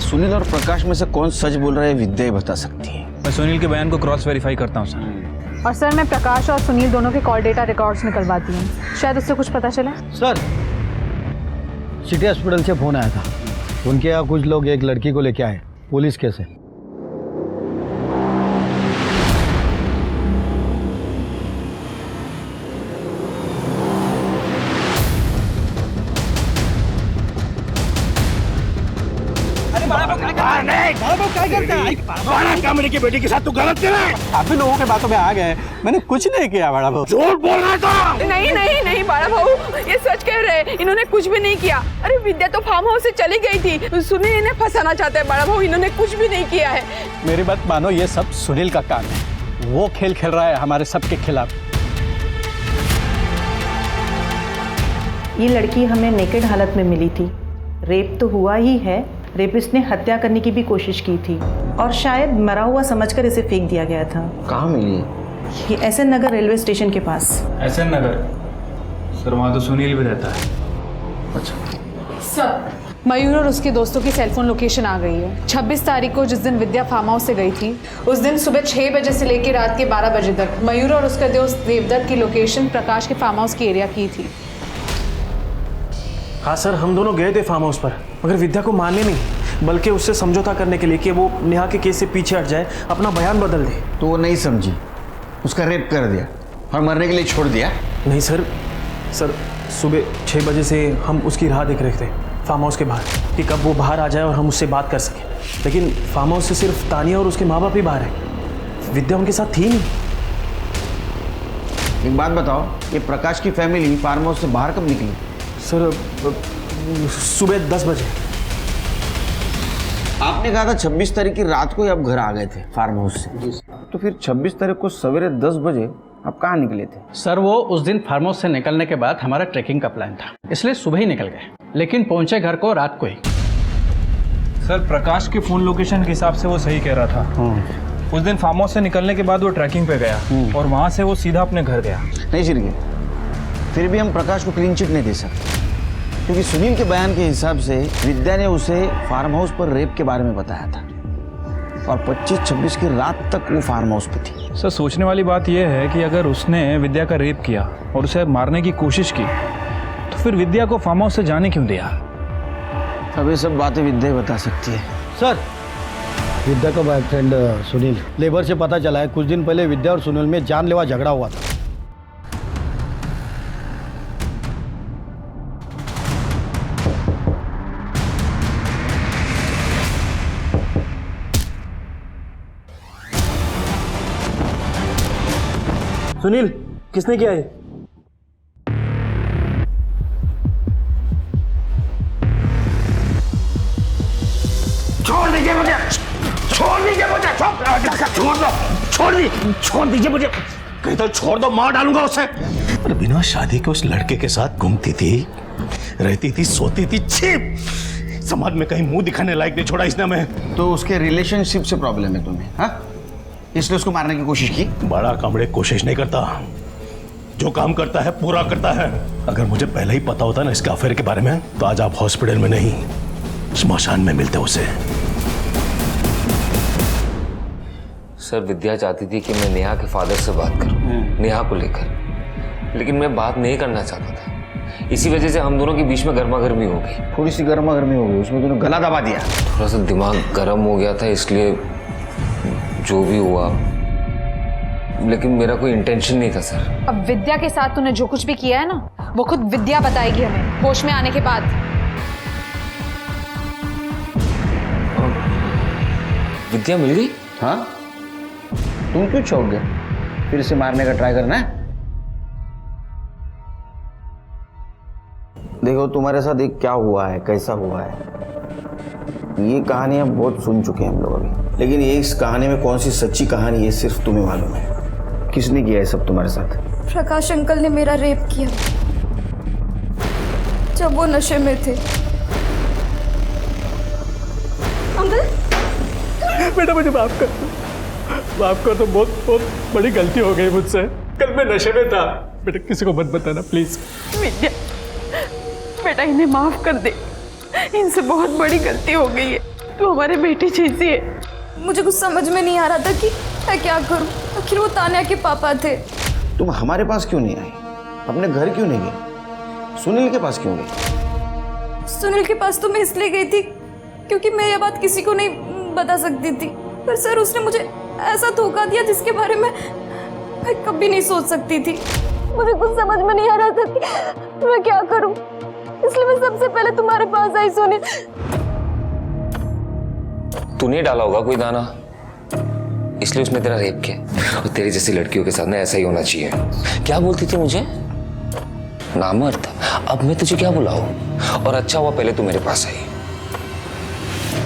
सुनील और प्रकाश में से कौन सच बोल रहा है विद्या ही बता सकती है। मैं सुनील के बयान को क्रॉस वेरीफाई करता हूँ सर। और सर मैं प्रकाश और सुनील दोनों के कॉल डेटा रिकॉर्ड्स निकलवाती हूँ, शायद उससे कुछ पता चला। सर सिटी हॉस्पिटल से फोन आया था, उनके यहाँ कुछ लोग एक लड़की को लेके आए, पुलिस केस है। मेरी की बेटी के साथ तू गलत कर रहा है। आप भी लोगों के बातों में आ गए, मैंने कुछ नहीं किया बड़ा भाऊ। झूठ बोल रहा था। नहीं बड़ा भाऊ, ये सच कह रहे हैं। इन्होंने कुछ भी नहीं किया। अरे विद्या तो फार्म हाउस से चली गई थी। सुनील इन्हें फंसाना चाहते हैं बड़ा भाऊ, इन्होंने कुछ भी नहीं किया है। मेरी बात मानो, ये सब सुनील का काम है। वो खेल खेल रहा है हमारे सबके खिलाफ। ये लड़की हमें नेकेड हालत में मिली थी। रेप तो हुआ ही है, रेपिस्ट ने हत्या करने की भी कोशिश की थी और शायद मरा हुआ समझकर इसे फेंक दिया गया था। कहाँ मिली? ये एसएन नगर रेलवे स्टेशन के पास। एसएन नगर? सर वहाँ तो सुनील भी रहता है। अच्छा सर, मयूर और उसके दोस्तों की सेलफोन लोकेशन आ गई है। 26 तारीख को जिस दिन विद्या फार्म हाउस से गई थी, उस दिन सुबह 6 बजे से लेकर रात के 12 बजे तक मयूर और उसका दोस्त देवदत्त की लोकेशन प्रकाश के फार्म हाउस की एरिया की थी। हाँ सर, हम दोनों गए थे फार्म हाउस पर, मगर विद्या को मारने नहीं बल्कि उससे समझौता करने के लिए कि वो नेहा के केस से पीछे हट जाए, अपना बयान बदल दे। तो वो नहीं समझी, उसका रेप कर दिया और मरने के लिए छोड़ दिया? नहीं सर, सुबह 6 बजे से हम उसकी राह देख रहे थे फार्म हाउस के बाहर कि कब वो बाहर आ जाए और हम उससे बात कर सकें। लेकिन फार्म हाउस से सिर्फ तानिया और उसके माँ बाप ही बाहर है, विद्या उनके साथ थी नहीं। एक बात बताओ, ये प्रकाश की फैमिली फार्म हाउस से बाहर कब निकली? सर सुबह 10 बजे। आपने कहा था 26 तारीख की रात को ही आप घर आ गए थे फार्म हाउस से, तो फिर 26 तारीख को सवेरे 10 बजे आप कहाँ निकले थे? सर वो उस दिन फार्म हाउस से निकलने के बाद हमारा ट्रैकिंग का प्लान था, इसलिए सुबह ही निकल गए, लेकिन पहुंचे घर को रात को ही। सर प्रकाश के फोन लोकेशन के हिसाब से वो सही कह रहा था। उस दिन फार्म हाउस से निकलने के बाद वो ट्रैकिंग पे गया और वहाँ से वो सीधा अपने घर गया। नहीं शिरगे, फिर भी हम प्रकाश को क्लीन चिट नहीं दे सकते, क्योंकि सुनील के बयान के हिसाब से विद्या ने उसे फार्म हाउस पर रेप के बारे में बताया था और 25-26 की रात तक वो फार्म हाउस पे थी। सर सोचने वाली बात यह है कि अगर उसने विद्या का रेप किया और उसे मारने की कोशिश की तो फिर विद्या को फार्म हाउस से जाने क्यों दिया? अब ये सब बातें विद्या बता सकती है। सर विद्या का बॉयफ्रेंड सुनील, लेबर से पता चला है कुछ दिन पहले विद्या और सुनील में जानलेवा झगड़ा हुआ था। सुनील, किसने किया है? छोड़ दीजिए मुझे, छोड़ दीजिए मुझे, छोड़ दीजिए मुझे, कहीं तो छोड़ दो, मार डालूंगा उसे। पर बिना शादी के उस लड़के के साथ घूमती थी, रहती थी, सोती थी, छिप समाज में कहीं मुंह दिखाने लायक नहीं छोड़ा इसने हमें। तो उसके रिलेशनशिप से प्रॉब्लम है तुम्हें, हाँ? इसलिए उसको मारने की कोशिश की? बड़ा कामड़े कोशिश नहीं करता, जो काम करता है पूरा करता है। अगर मुझे पहले ही पता होता ना इसके अफेयर के बारे में, तो आज आप हॉस्पिटल में नहीं, स्मशान में मिलते उसे। सर, विद्या चाहती थी कि मैं नेहा के फादर से बात करूं, नेहा को लेकर, लेकिन मैं बात नहीं करना चाहता था। इसी वजह से हम दोनों के बीच में गर्मा गर्मी हो गई। थोड़ी सी गर्मा गर्मी हो गई, उसमें तूने गला दबा दिया। थोड़ा सा दिमाग गर्म हो गया था, इसलिए जो भी हुआ, लेकिन मेरा कोई इंटेंशन नहीं था सर। अब विद्या के साथ तूने जो कुछ भी किया है ना, वो खुद विद्या बताएगी हमें होश में आने के बाद। विद्या मिल गई? हाँ, तुम क्यों चौंक गए? फिर से मारने का ट्राई करना है? देखो तुम्हारे साथ एक क्या हुआ है, कैसा हुआ है, ये कहानियां बहुत सुन चुके हैं हम लोग अभी, लेकिन ये इस कहानी में कौन सी सच्ची कहानी है सिर्फ तुम्हें मालूम है। किसने किया है सब तुम्हारे साथ? प्रकाश अंकल ने मेरा रेप किया जब वो नशे में थे। अंकल बेटा मुझे माफ कर, माफ कर, तो बहुत बहुत बड़ी गलती हो गई मुझसे। कल मैं नशे में था। बेटा किसी को मत बताना प्लीज। विद्या, बेटा इन्हें माफ कर दे, इनसे बहुत बड़ी गलती हो गई है। तू हमारे बेटी जैसी है। मुझे कुछ समझ में नहीं आ रहा था कि मैं क्या करूं। आखिर वो तान्या के पापा थे। तुम हमारे पास क्यों नहीं आई? अपने घर क्यों नहीं गई? सुनील के पास क्यों गई? सुनील के पास तो मैं इसलिए गई थी क्योंकि मैं ये बात किसी को नहीं बता सकती थी, पर सर उसने मुझे ऐसा धोखा दिया जिसके बारे में मैं कभी नहीं सोच सकती थी। मुझे कुछ समझ में नहीं आ रहा था कि मैं क्या करूं, इसलिए मैं सबसे पहले तुम्हारे पास आई। सुनील, तूने डाला होगा कोई दाना, इसलिए उसने तेरा रेप किया। और तेरी जैसी लड़कियों के साथ ना ऐसा ही होना चाहिए। क्या बोलती थी मुझे? नामर्द। अब मैं तुझे क्या बुलाऊं? और अच्छा हुआ पहले तू मेरे पास आई,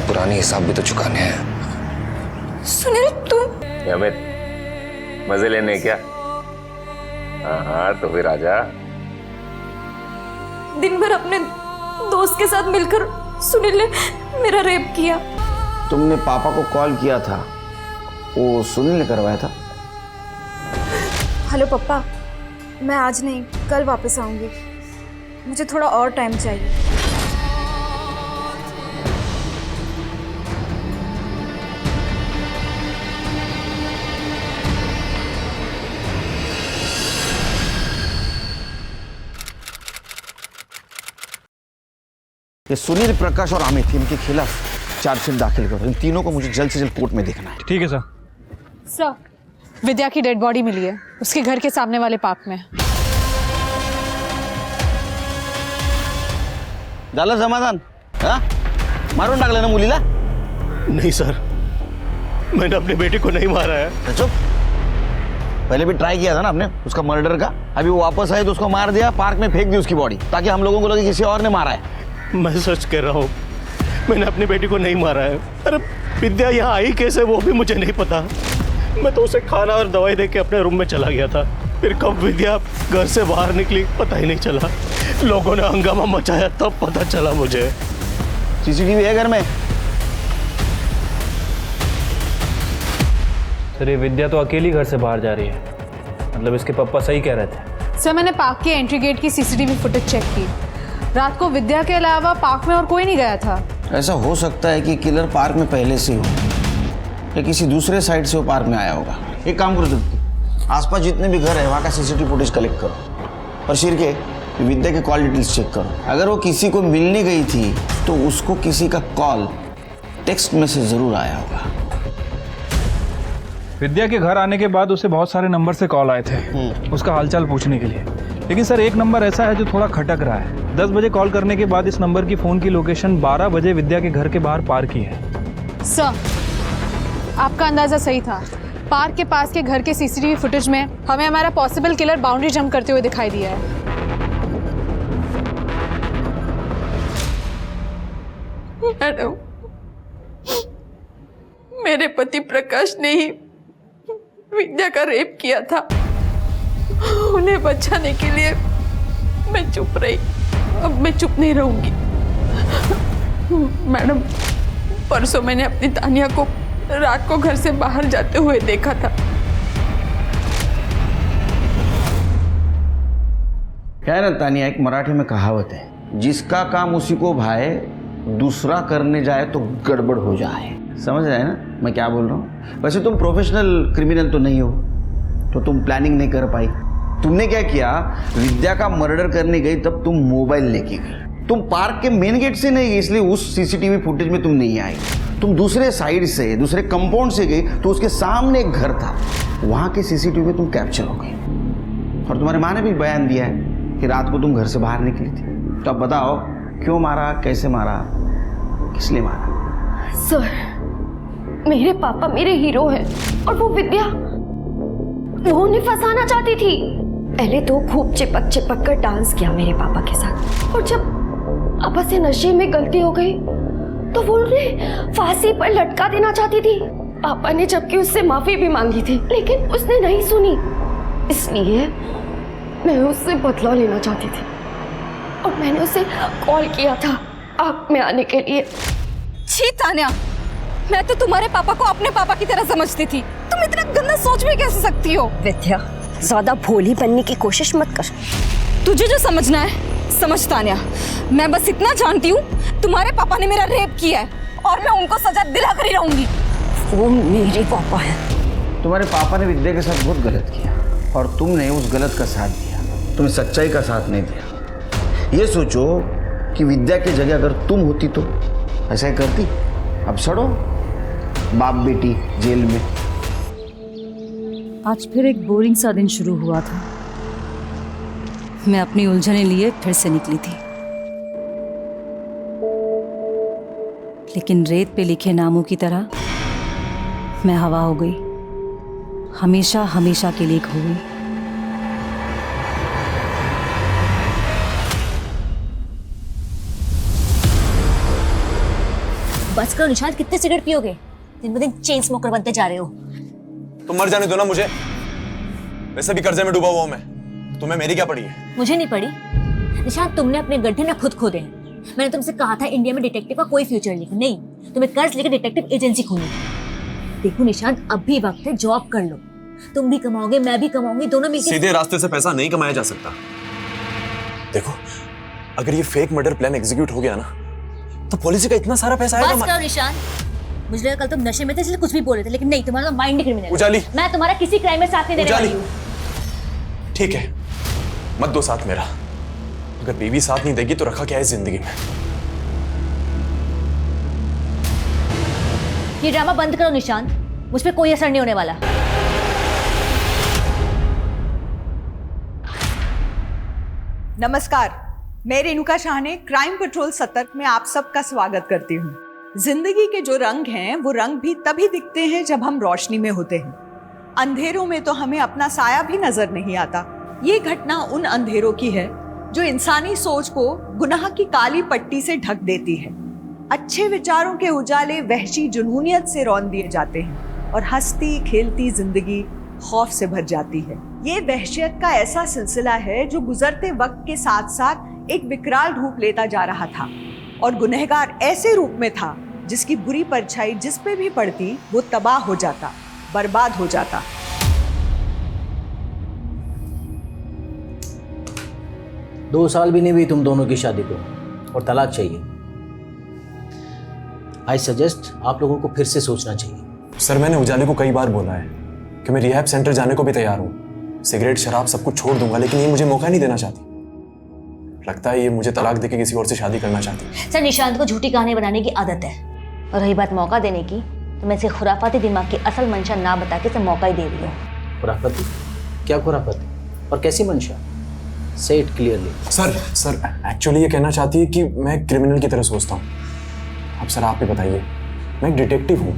पुराने हिसाब भी तो चुकाने हैं। सुनील तुम अमित, मजे लेने क्या? हाँ तो फिर आजा। दिन भर अपने दोस्त के साथ मिलकर सुनील ने मेरा रेप किया। तुमने पापा को कॉल किया था, वो सुनील ने करवाया था? हेलो पापा, मैं आज नहीं कल वापस आऊंगी, मुझे थोड़ा और टाइम चाहिए। ये सुनील, प्रकाश और अमित, इनके खिलाफ चार्जशीट दाखिल करो। इन तीनों को मुझे जल्द से जल्द कोर्ट में देखना है। ठीक है सर। सर, विद्या की डेड बॉडी मिली है, उसके घर के सामने वाले पार्क में। झालं समाधान? हाँ? मारून टाकलं ना मुलीला? नहीं सर, मैंने अपनी बेटी को नहीं मारा है। चुप, पहले भी ट्राई किया था ना आपने उसका मर्डर का। अभी वो वापस आए तो उसको मार दिया, पार्क में फेंक दी उसकी बॉडी, ताकि हम लोगों को लगे किसी और ने मारा है। मैं सच कह रहा हूँ, मैंने अपनी बेटी को नहीं मारा है। अरे विद्या यहाँ आई कैसे वो भी मुझे नहीं पता। मैं तो उसे खाना और दवाई देके अपने रूम में चला गया था। फिर कब विद्या घर से बाहर निकली पता ही नहीं चला। लोगों ने हंगामा मचाया तब पता चला मुझे। सीसीटीवी है घर में? सर ये विद्या तो अकेली घर से बाहर जा रही है, मतलब इसके पापा सही कह रहे थे। सर मैंने पार्क के एंट्री गेट की सीसीटीवी फुटेज चेक की, रात को विद्या के अलावा पार्क में और कोई नहीं गया था। ऐसा हो सकता है कि किलर पार्क में पहले से हो या किसी दूसरे साइड से वो पार्क में आया होगा। एक काम करो, आसपास जितने भी घर है वहाँ का सीसीटीवी फुटेज कलेक्ट करो और शिर के विद्या के कॉल डिटेल्स चेक करो। अगर वो किसी को मिलने गई थी तो उसको किसी का कॉल, टेक्स्ट मैसेज जरूर आया होगा। विद्या के घर आने के बाद उसे बहुत सारे नंबर से कॉल आए थे उसका हालचाल पूछने के लिए, लेकिन सर एक नंबर ऐसा है जो थोड़ा खटक रहा है। 10 बजे कॉल करने के बाद इस नंबर की फ़ोन की लोकेशन 12 बजे विद्या के घर के बाहर पार की है। सर आपका अंदाज़ा सही था, पार्क के पास के घर के सीसीटीवी फुटेज में हमें हमारा पॉसिबल किलर बाउंड्री जंप करते हुए दिखाई दिया है। मैडम, मेरे पति प्रकाश ने ही विद्या का रेप किया था। उन्हें बचाने के लिए मैं चुप रही। अब मैं चुप नहीं रहूंगी। मैडम, परसों मैंने अपनी तानिया को रात को घर से बाहर जाते हुए देखा था। क्या है ना तानिया, एक मराठी में कहावत है, जिसका काम उसी को भाए, दूसरा करने जाए तो गड़बड़ हो जाए। समझ रहे हैं ना मैं क्या बोल रहा हूँ? वैसे तुम प्रोफेशनल क्रिमिनल तो नहीं हो, तो तुम प्लानिंग नहीं कर पाई। तुमने क्या किया, विद्या का मर्डर करने गई तब तुम मोबाइल लेके गई। तुम पार्क के मेन गेट से नहीं गई, इसलिए उस सीसीटीवी फुटेज में तुम नहीं आई। तुम दूसरे साइड से, दूसरे कंपाउंड से गई, तो उसके सामने एक घर था, वहां के सीसीटीवी में तुम कैप्चर हो गई। और तुम्हारे माँ ने भी बयान दिया है कि रात को तुम घर से बाहर निकली थी। तो अब बताओ, क्यों मारा, कैसे मारा, किस लिए मारा? सर, मेरे पापा मेरे हीरो हैं और वो विद्या, वो उन्हें फंसाना चाहती थी। पहले तो खूब चिपक चिपक कर डांस किया मेरे पापा के साथ, और जब पापा से नशे में गलती हो गई तो वो उन्हें फांसी पर लटका देना चाहती थी। पापा ने जबकि उससे माफी भी मांगी थी, लेकिन उसने नहीं सुनी। इसलिए मैं उससे बदला लेना चाहती थी और मैंने उसे कॉल किया था आग में आने के लिए। छी तान्या, मैं तो तुम्हारे पापा को अपने पापा की तरह समझती थी। तुम इतना गंदा सोच भी कैसे सकती हो? विद्या, ज्यादा भोली बनने की कोशिश मत कर। तुझे जो समझना है समझ तान्या। मैं बस इतना जानती हूँ, तुम्हारे पापा ने मेरा रेप किया है और मैं उनको सजा दिला कर ही रहूंगी। वो मेरे पापा हैं। तुम्हारे पापा ने विद्या के साथ बहुत गलत किया और तुमने उस गलत का साथ दिया, तुमने सच्चाई का साथ नहीं दिया। ये सोचो कि विद्या की जगह अगर तुम होती तो ऐसा ही करती। अब सड़ो बाप बेटी जेल में। आज फिर एक बोरिंग सा दिन शुरू हुआ था। मैं अपनी उलझने लिए फिर से निकली थी, लेकिन रेत पे लिखे नामों की तरह मैं हवा हो गई, हमेशा हमेशा के लिए खो गई। बस करो निशांत, कितने सिगरेट पियोगे? दिन ब दिन चेन स्मोकर बनते जा रहे हो। तुम मर जाने दो ना मुझे, वैसे भी कर्जे में डूबा हुआ हूं मैं। तुम्हें मेरी क्या पड़ी है? मुझे नहीं पड़ी निशांत, तुमने अपने गड्ढे में खुद खोदे हैं। मैंने तुमसे कहा था इंडिया में डिटेक्टिव का कोई फ्यूचर नहीं, नहीं, तुम्हें कर्ज लेकर डिटेक्टिव एजेंसी खोलनी। देखो निशांत, अब भी वक्त है, जॉब कर लो। तुम भी कमाओगे, मैं भी कमाऊंगी, दोनों मिलकर। सीधे रास्ते से पैसा नहीं कमाया जा सकता। देखो, अगर ये फेक मर्डर प्लान एग्जीक्यूट हो गया ना, तो पॉलिसी का इतना सारा पैसा आएगा। बस करो निशांत, मुझे लगा कल तुम नशे में थे इसलिए कुछ भी बोल रहे थे, लेकिन नहीं, तुम्हारा तो माइंड ही क्रिमिनल है। उजाली, मैं तुम्हारा किसी क्राइम में साथ नहीं देने वाली हूँ। ठीक है, मत दो साथ मेरा। अगर बीवी साथ नहीं देगी तो रखा क्या है जिंदगी में? ये ड्रामा बंद करो निशांत, मुझ पे कोई असर नहीं होने वाला। नमस्कार, मैं रेणुका शाह ने क्राइम पेट्रोल सतर्क में आप सबका स्वागत करती हूँ। जिंदगी के जो रंग हैं वो रंग भी तभी दिखते हैं जब हम रोशनी में होते हैं। अंधेरों में तो हमें अपना साया भी नजर नहीं आता। ये घटना उन अंधेरों की है जो इंसानी सोच को गुनाह की काली पट्टी से ढक देती है। अच्छे विचारों के उजाले वहशी जुनूनियत से रौन दिए जाते हैं और हंसती खेलती जिंदगी खौफ से भर जाती है। ये वहशियत का ऐसा सिलसिला है जो गुजरते वक्त के साथ साथ एक विकराल रूप लेता जा रहा था और गुनहगार ऐसे रूप में था जिसकी बुरी परछाई जिस पे भी पड़ती वो तबाह हो जाता, बर्बाद हो जाता। दो साल भी नहीं हुई तुम दोनों की शादी को और तलाक चाहिए। आई सजेस्ट आप लोगों को फिर से सोचना चाहिए। सर, मैंने उजाले को कई बार बोला है कि मैं रिहैब सेंटर जाने को भी तैयार हूँ। सिगरेट शराब सब कुछ छोड़ दूंगा, लेकिन ये मुझे मौका नहीं देना चाहती। लगता है ये मुझे तलाक देके किसी और से शादी करना चाहती है। सर, निशांत को झूठी कहानी बनाने की आदत है, और रही बात मौका देने की, तो मैं इसे खुराफाती दिमाग की असल मंशा ना बता के इसे मौका ही दे रही हूँ। खुराफाती? क्या खुराफाती और कैसी मंशा? से इट क्लियरली। सर एक्चुअली ये कहना चाहती है कि मैं क्रिमिनल की तरह सोचता हूँ। अब सर आप ही बताइए, मैं एक डिटेक्टिव हूँ,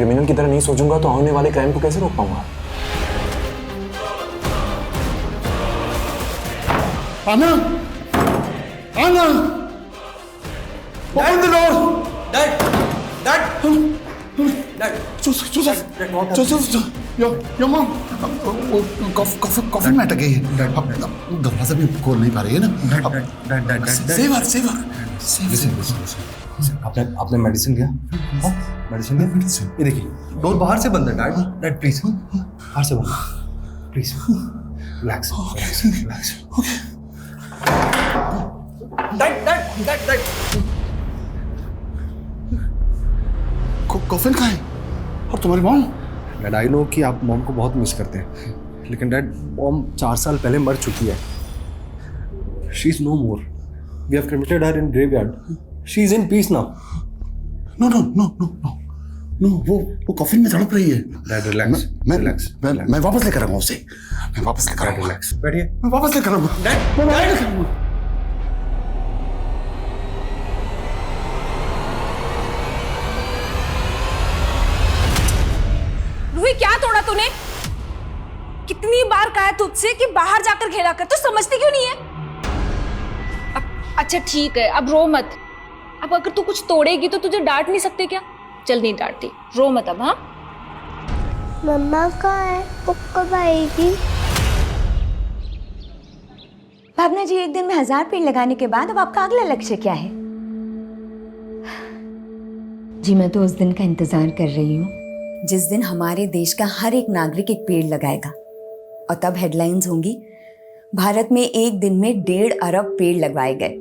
क्रिमिनल की तरह नहीं सोचूंगा तो होने वाले क्राइम को कैसे रोक पाऊंगा? आना, आना, open the door. Dad, your mom, coffee में अटक गई है। अब दरवाजा भी खोल नहीं पा रही है ना। Save her. आपने मेडिसिन लिया? मेडिसिन लिया? ये देखिए, डोर बाहर से बंद है डैड। डैड प्लीज, बाहर से बंद, please. Relax, relax. Dad. Coffin कहाँ है? और तुम्हारी मॉम? डैड, आई नो कि आप मॉम को बहुत मिस करते हैं, लेकिन डैड मॉम 4 साल पहले मर चुकी है। She is no more. We have cremated her in graveyard. She is in peace now. No, वो कॉफिन में तड़प रही है। Dad relax, relax. मैं वापस लेकर आऊंगा उसे। मैं वापस लेकर आऊंगा। रिलैक्स, बैठिए। मैं वापस लेकर आऊंगा। डैड, रूही, क्या तोड़ा तूने? कितनी बार कहा तुझसे कि बाहर जाकर खेला कर, तू समझती क्यों नहीं है? अच्छा ठीक है, अब रो मत। अब अगर तू कुछ तोड़ेगी तो तुझे डांट नहीं सकते क्या? चल नहीं डांटती, रो मत अब। हाँ मम्मा कहाँ है? वो कब आएगी? भावना जी, एक दिन में 1000 पेड़ लगाने के बाद अब आपका अगला लक्ष्य क्या है? जी मैं तो उस दिन का इंतजार कर रही हूँ जिस दिन हमारे देश का हर एक नागरिक एक पेड़ लगाएगा, और तब हेडलाइंस होंगी, भारत में एक दिन में 1.5 अरब पेड़ लगवाए गए।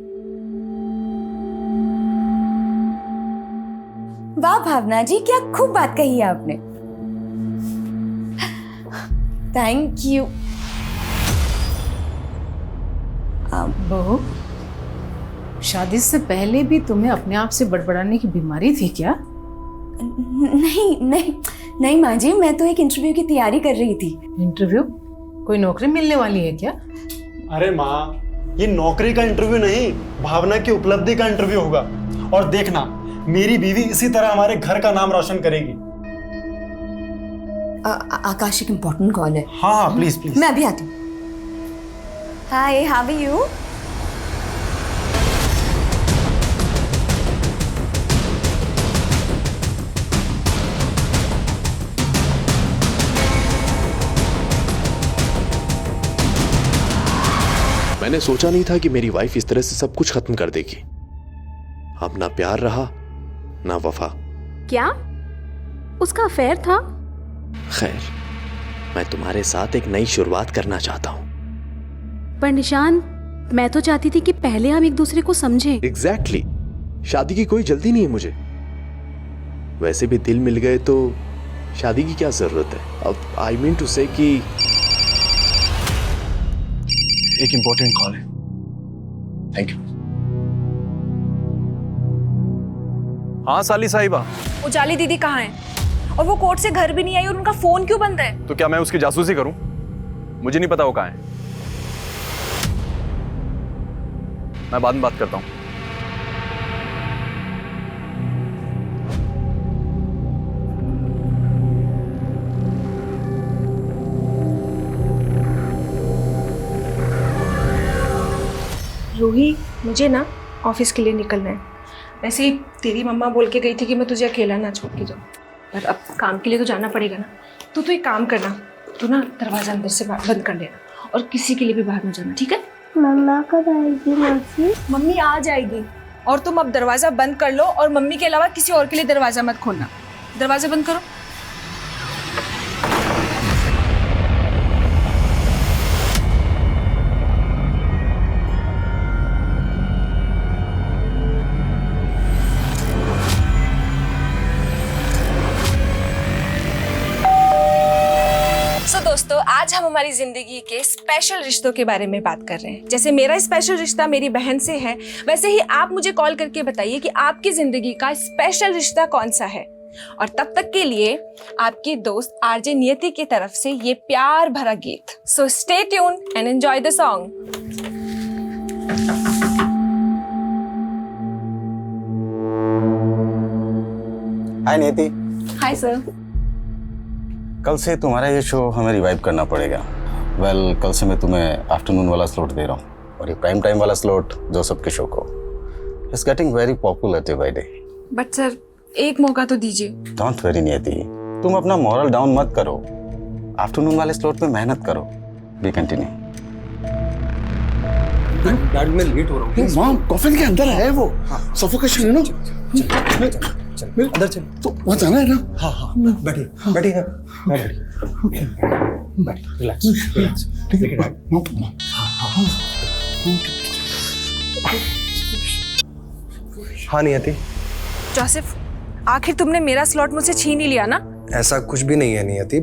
वाह भावना जी, क्या खूब बात कही है आपने। Thank you. बहू, शादी से पहले भी तुम्हें अपने आप से बड़बड़ाने की बीमारी थी क्या? नहीं माँ जी, मैं तो एक इंटरव्यू की तैयारी कर रही थी। इंटरव्यू? कोई नौकरी मिलने वाली है क्या? अरे माँ, ये नौकरी का इंटरव्यू नहीं, भावना की उपलब्धि का इंटरव्यू होगा। और देखना, मेरी बीवी इसी तरह हमारे घर का नाम रोशन करेगी। आकाश, एक इम्पोर्टेंट कॉल है। हाँ, प्लीज प्लीज। मैं अभी आती हूँ। हाय, हाउ आर यू? मैंने सोचा नहीं था कि मेरी वाइफ इस तरह से सब कुछ खत्म कर देगी। अब ना प्यार रहा ना वफा। क्या उसका अफेयर था? खैर, मैं तुम्हारे साथ एक नई शुरुआत करना चाहता हूं। पर निशान, मैं तो चाहती थी कि पहले हम एक दूसरे को समझें। एग्जैक्टली। शादी की कोई जल्दी नहीं है मुझे। वैसे भी दिल मिल गए तो शादी की क्या जरूरत है। अब आई मीन टू से कि एक इंपॉर्टेंट कॉल है। Thank you. हाँ साली साहिबा, उजाली दीदी कहाँ है? और वो कोर्ट से घर भी नहीं आई और उनका फोन क्यों बंद है? तो क्या मैं उसकी जासूसी करूं? मुझे नहीं पता वो कहाँ है। मैं बाद में बात करता हूं। रूही, मुझे ना ऑफिस के लिए निकलना है। वैसे ही तेरी मम्मा बोल के गई थी कि मैं तुझे अकेला ना छोड़ के जाऊँ, पर अब काम के लिए तो जाना पड़ेगा ना। तो तू एक काम करना, तू ना दरवाजा अंदर से बंद कर लेना और किसी के लिए भी बाहर ना जाना, ठीक है? मम्मा कब आएगी मौसी? मम्मी आ जाएगी। और तुम अब दरवाजा बंद कर लो और मम्मी के अलावा किसी और के लिए दरवाजा मत खोलना। दरवाजा बंद करो। दोस्तों, आज हम हमारी जिंदगी के स्पेशल रिश्तों के बारे में बात कर रहे हैं। जैसे मेरा स्पेशल रिश्ता मेरी बहन से है, वैसे ही आप मुझे कॉल करके बताइए कि आपकी जिंदगी का स्पेशल रिश्ता कौन सा है। और तब तक के लिए आपकी दोस्त आरजे नियति की तरफ से ये प्यार भरा गीत। So stay tune and enjoy the song. Hi Niyati. Hi sir. कल से तुम्हारा ये शो हमें रिवाइव करना पड़ेगा। कल से मैं तुम्हें आफ्टरनून वाला स्लॉट दे रहा हूँ और ये प्राइम टाइम वाला स्लॉट जोसेफ के शो को। It's getting very popular day by day. But sir एक मौका तो दीजिए। डोंट वरी नियति, तुम अपना मॉरल डाउन मत करो। आफ्टरनून वाले स्लॉट पे मेहनत करो। B continue. डैड मैं लेट हो रहा हूँ। मॉम कॉफिन के अंदर है वो। सफोकेशन है ना। चल अंदर चल। तो वहाँ जाना है ना। हाँ बैठिए बैठिए ओके बैठिए रिलैक्स ठीक है। हाँ नियति। जोसेफ आखिर तुमने मेरा स्लॉट मुझसे छीन ही लिया ना। ऐसा कुछ भी नहीं है नियति।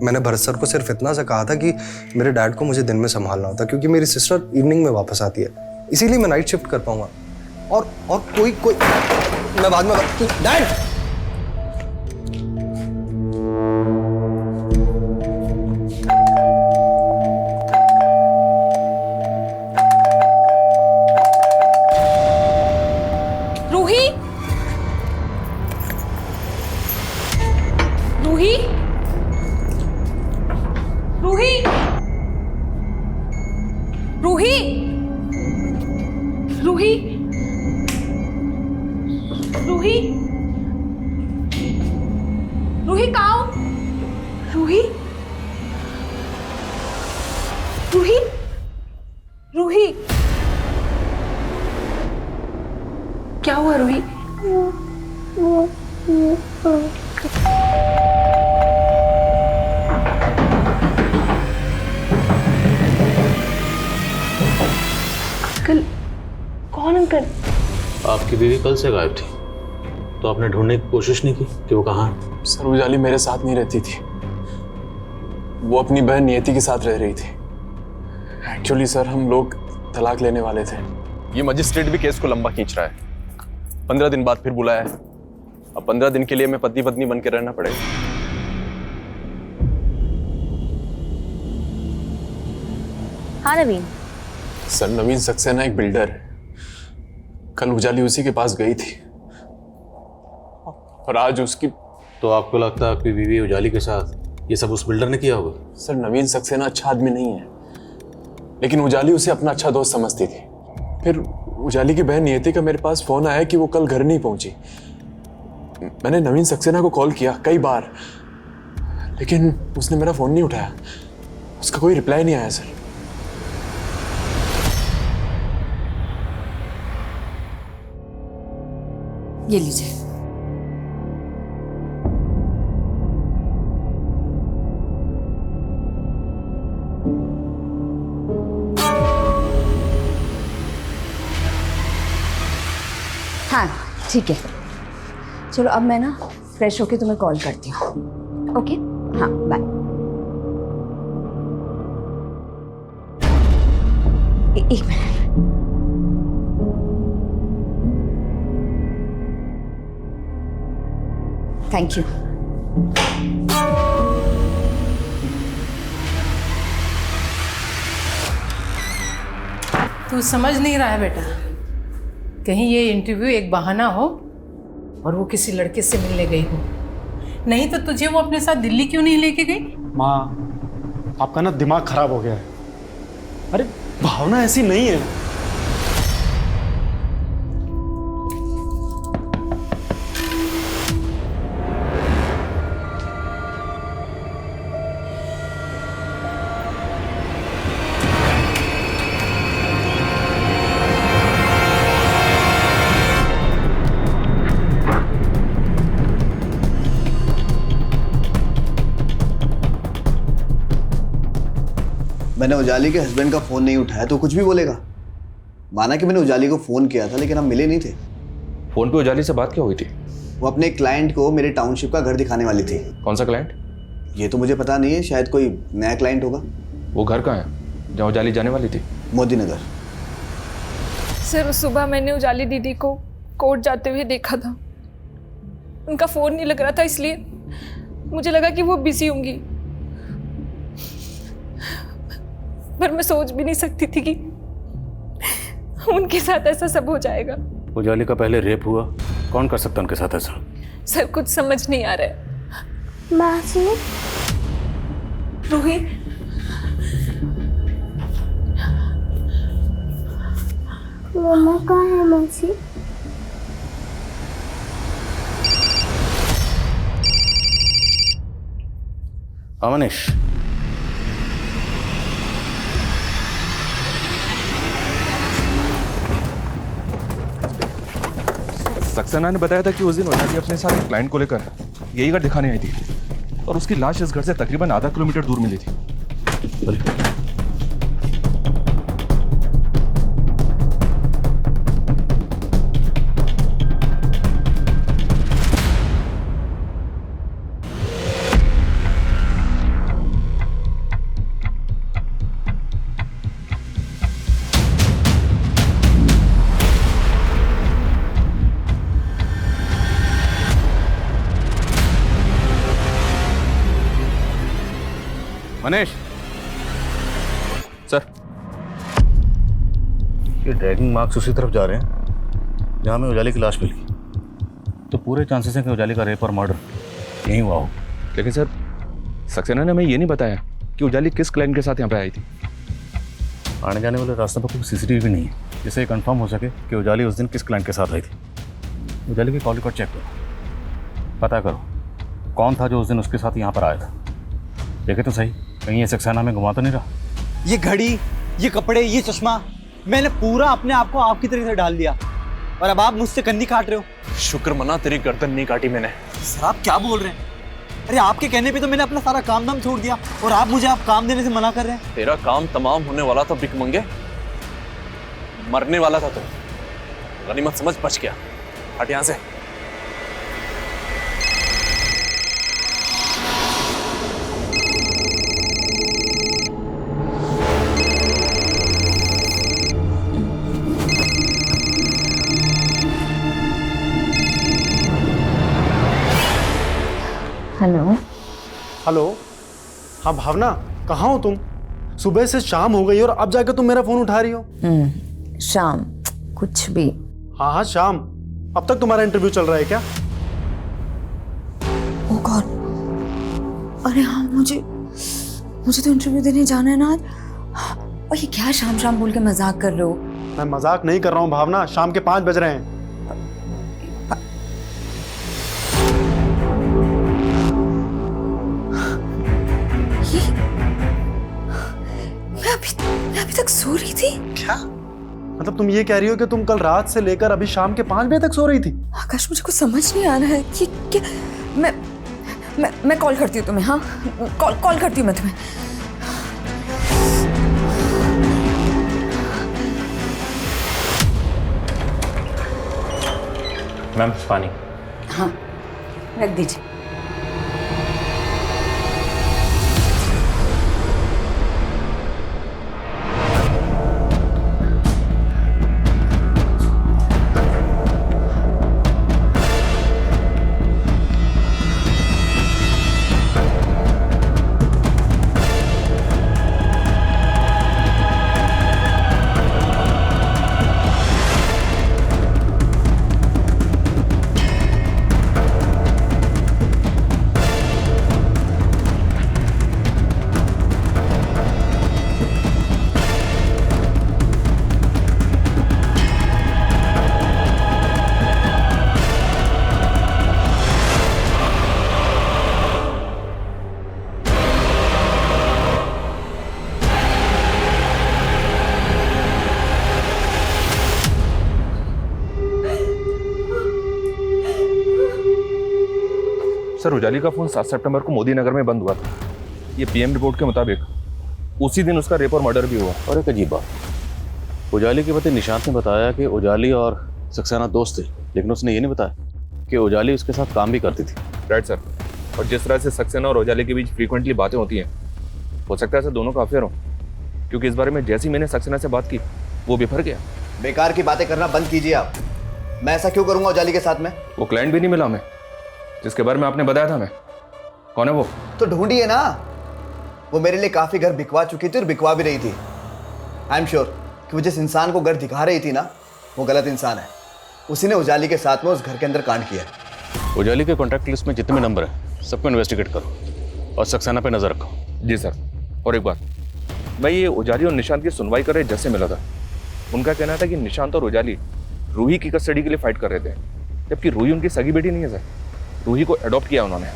मैंने भरत सर को सिर्फ इतना सा कहा था कि मेरे डैड को मुझे दिन में संभालना होता क्योंकि मेरी सिस्टर इवनिंग में वापस आती है, इसीलिए मैं नाइट शिफ्ट कर पाऊंगा। और कोई मैं बाद में डैड। रूही रूही रूही रूही रूही रूही रूही कहाँ हो? रूही रूही रूही क्या हुआ रूही? अंकल कौन अंकल? आपकी बीवी कल से गायब थी, तो आपने ढूंढने की कोशिश नहीं की कि वो कहाँ है? सर उजाली मेरे साथ नहीं रहती थी, वो अपनी बहन नियति के साथ रह रही थी। एक्चुअली सर हम लोग तलाक लेने वाले थे। ये मजिस्ट्रेट भी केस को लंबा खींच रहा है। 15 दिन बाद फिर बुलाया है। अब 15 दिन के लिए मैं पति पत्नी बन के रहना पड़ेगा। हाँ नवीन। सर नवीन सक्सेना एक बिल्डर है। कल उजाली उसी के पास गई थी और आज उसकी। तो आपको लगता है आपकी बीवी उजाली के साथ ये सब उस बिल्डर ने किया होगा? सर नवीन सक्सेना अच्छा आदमी नहीं है, लेकिन उजाली उसे अपना अच्छा दोस्त समझती थी। फिर उजाली की बहन नियति का मेरे पास फोन आया कि वो कल घर नहीं पहुंची। मैंने नवीन सक्सेना को कॉल किया कई बार, लेकिन उसने मेरा फोन नहीं उठाया। उसका कोई रिप्लाई नहीं आया सर। ये लीजिए। हाँ ठीक है, चलो अब मैं ना फ्रेश होके तुम्हें कॉल करती हूँ। ओके हाँ बाय। एक मिनट। Thank you. तू समझ नहीं रहा है बेटा, कहीं ये इंटरव्यू एक बहाना हो और वो किसी लड़के से मिलने गई हो। नहीं तो तुझे वो अपने साथ दिल्ली क्यों नहीं लेके गई? माँ आपका ना दिमाग खराब हो गया है। अरे भावना ऐसी नहीं है। मैंने उजाली के हस्बैंड का फोन नहीं उठाया तो कुछ भी बोलेगा। माना कि मैंने उजाली को फोन किया था लेकिन हम मिले नहीं थे। फोन पे उजाली से बात क्या हुई थी? वो अपने क्लाइंट को मेरे टाउनशिप का घर दिखाने वाली थी। कौन सा क्लाइंट? ये तो मुझे पता नहीं है, शायद कोई नया क्लाइंट होगा। वो घर कहाँ है जहाँ उजाली जाने वाली थी? मोदी नगर। सर सुबह मैंने उजाली दीदी को कोर्ट जाते हुए देखा था। उनका फोन नहीं लग रहा था, इसलिए मुझे लगा कि वो बिजी होंगी, पर मैं सोच भी नहीं सकती थी कि उनके साथ ऐसा सब हो जाएगा। उजाली का पहले रेप हुआ, कौन कर सकता उनके साथ ऐसा? सर कुछ समझ नहीं आ रहा है। मासी रूही, मम्मा कहाँ है मासी? अमनीश, सक्सेना ने बताया था कि उस दिन ओझाली अपने साथ एक क्लाइंट को लेकर यही घर दिखाने आई थी और उसकी लाश इस घर से तकरीबन आधा किलोमीटर दूर मिली थी। मनीष, सर, ये ड्रैगिंग मार्क्स उसी तरफ जा रहे हैं जहाँ में उजाली की लाश मिली, तो पूरे चांसेस हैं कि उजाली का रेप और मर्डर यहीं हुआ हो। लेकिन सर, सक्सेना ने हमें ये नहीं बताया कि उजाली किस क्लाइंट के साथ यहाँ पे आई थी। आने जाने वाले रास्ते पर कोई सीसीटीवी नहीं है जिससे ये कंफर्म हो सके कि उजाली उस दिन किस क्लाइंट के साथ आई थी। उजाली की कॉल रिकॉर्ड चेक करो, पता करो कौन था जो उस दिन उसके साथ यहाँ पर आया था। देखे तो सही, कहीं ये सक्सेना में घुमा तो नहीं रहा। ये घड़ी, ये कपड़े, ये चश्मा, मैंने पूरा अपने आप को आपकी तरह से डाल दिया और अब आप मुझसे कन्नी काट रहे हो। शुक्र मना तेरी गर्दन नहीं काटी मैंने। सर आप क्या बोल रहे हैं? अरे आपके कहने पे तो मैंने अपना सारा काम धाम छोड़ दिया और आप मुझे काम देने से मना कर रहे हैं। तेरा काम तमाम होने वाला था भिकमंगे, मरने वाला था तो गनीमत समझ बच गया। हट यहाँ से। हेलो। हेलो, हाँ भावना, कहाँ हो तुम? सुबह से शाम हो गई और अब जाकर तुम मेरा फोन उठा रही हो। शाम कुछ भी। हाँ हाँ शाम। अब तक तुम्हारा इंटरव्यू चल रहा है क्या? ओह गॉड, अरे हाँ, मुझे तो इंटरव्यू देने जाना है ना आज। और ये क्या शाम शाम बोल के मजाक कर रहे हो? मैं मजाक नहीं कर रहा हूँ भावना, शाम के 5 बज रहे हैं। मैं अभी तक सो रही थी। क्या मतलब तुम ये कह रही हो कि तुम कल रात से लेकर अभी शाम के 5 बजे तक सो रही थी? आकाश, मुझे कुछ समझ नहीं आ रहा है कि क्या। मैं कॉल करती हूँ तुम्हें। हाँ, कॉल करती हूँ मैं तुम्हें। मैम पानी। हाँ, रख दीजिए। सर, उजाली का फोन 7 सितंबर को मोदी नगर में बंद हुआ था। ये पीएम रिपोर्ट के मुताबिक उसी दिन उसका रेप और मर्डर भी हुआ। और एक अजीब बात, उजाली के पति निशांत ने बताया कि उजाली और सक्सेना दोस्त थे, लेकिन उसने ये नहीं बताया कि उजाली उसके साथ काम भी करती थी। Right sir. और जिस तरह से सक्सेना और उजाली के बीच फ्रीक्वेंटली बातें होती हैं, हो सकता है सर दोनों का अफेयर हो, क्योंकि इस बारे में जैसी मैंने सक्सेना से बात की वो बिफर गया। बेकार की बातें करना बंद कीजिए आप। मैं ऐसा क्यों करूंगा उजाली के साथ में? वो क्लाइंट भी नहीं मिला हमें जिसके बारे में आपने बताया था। मैं कौन है वो? तो ढूंढिए ना। वो मेरे लिए काफी घर बिकवा चुकी थी और बिकवा भी रही थी। आई एम श्योर कि वो जिस इंसान को घर दिखा रही थी ना, वो गलत इंसान है। उसी ने उजाली के साथ में उस घर के अंदर कांड किया है। उजाली के कॉन्टैक्ट लिस्ट में जितने भी नंबर हैं सबको इन्वेस्टिगेट करो और सक्सेना पे नजर रखो। जी सर। और एक बात, मैं ये उजाली और निशांत की सुनवाई कर रहे जैसे मिला था, उनका कहना था कि निशांत और उजाली रूही की कस्टडी के लिए फाइट कर रहे थे, जबकि रूही उनकी सगी बेटी नहीं है सर। रूही को अडॉप्ट किया उन्होंने।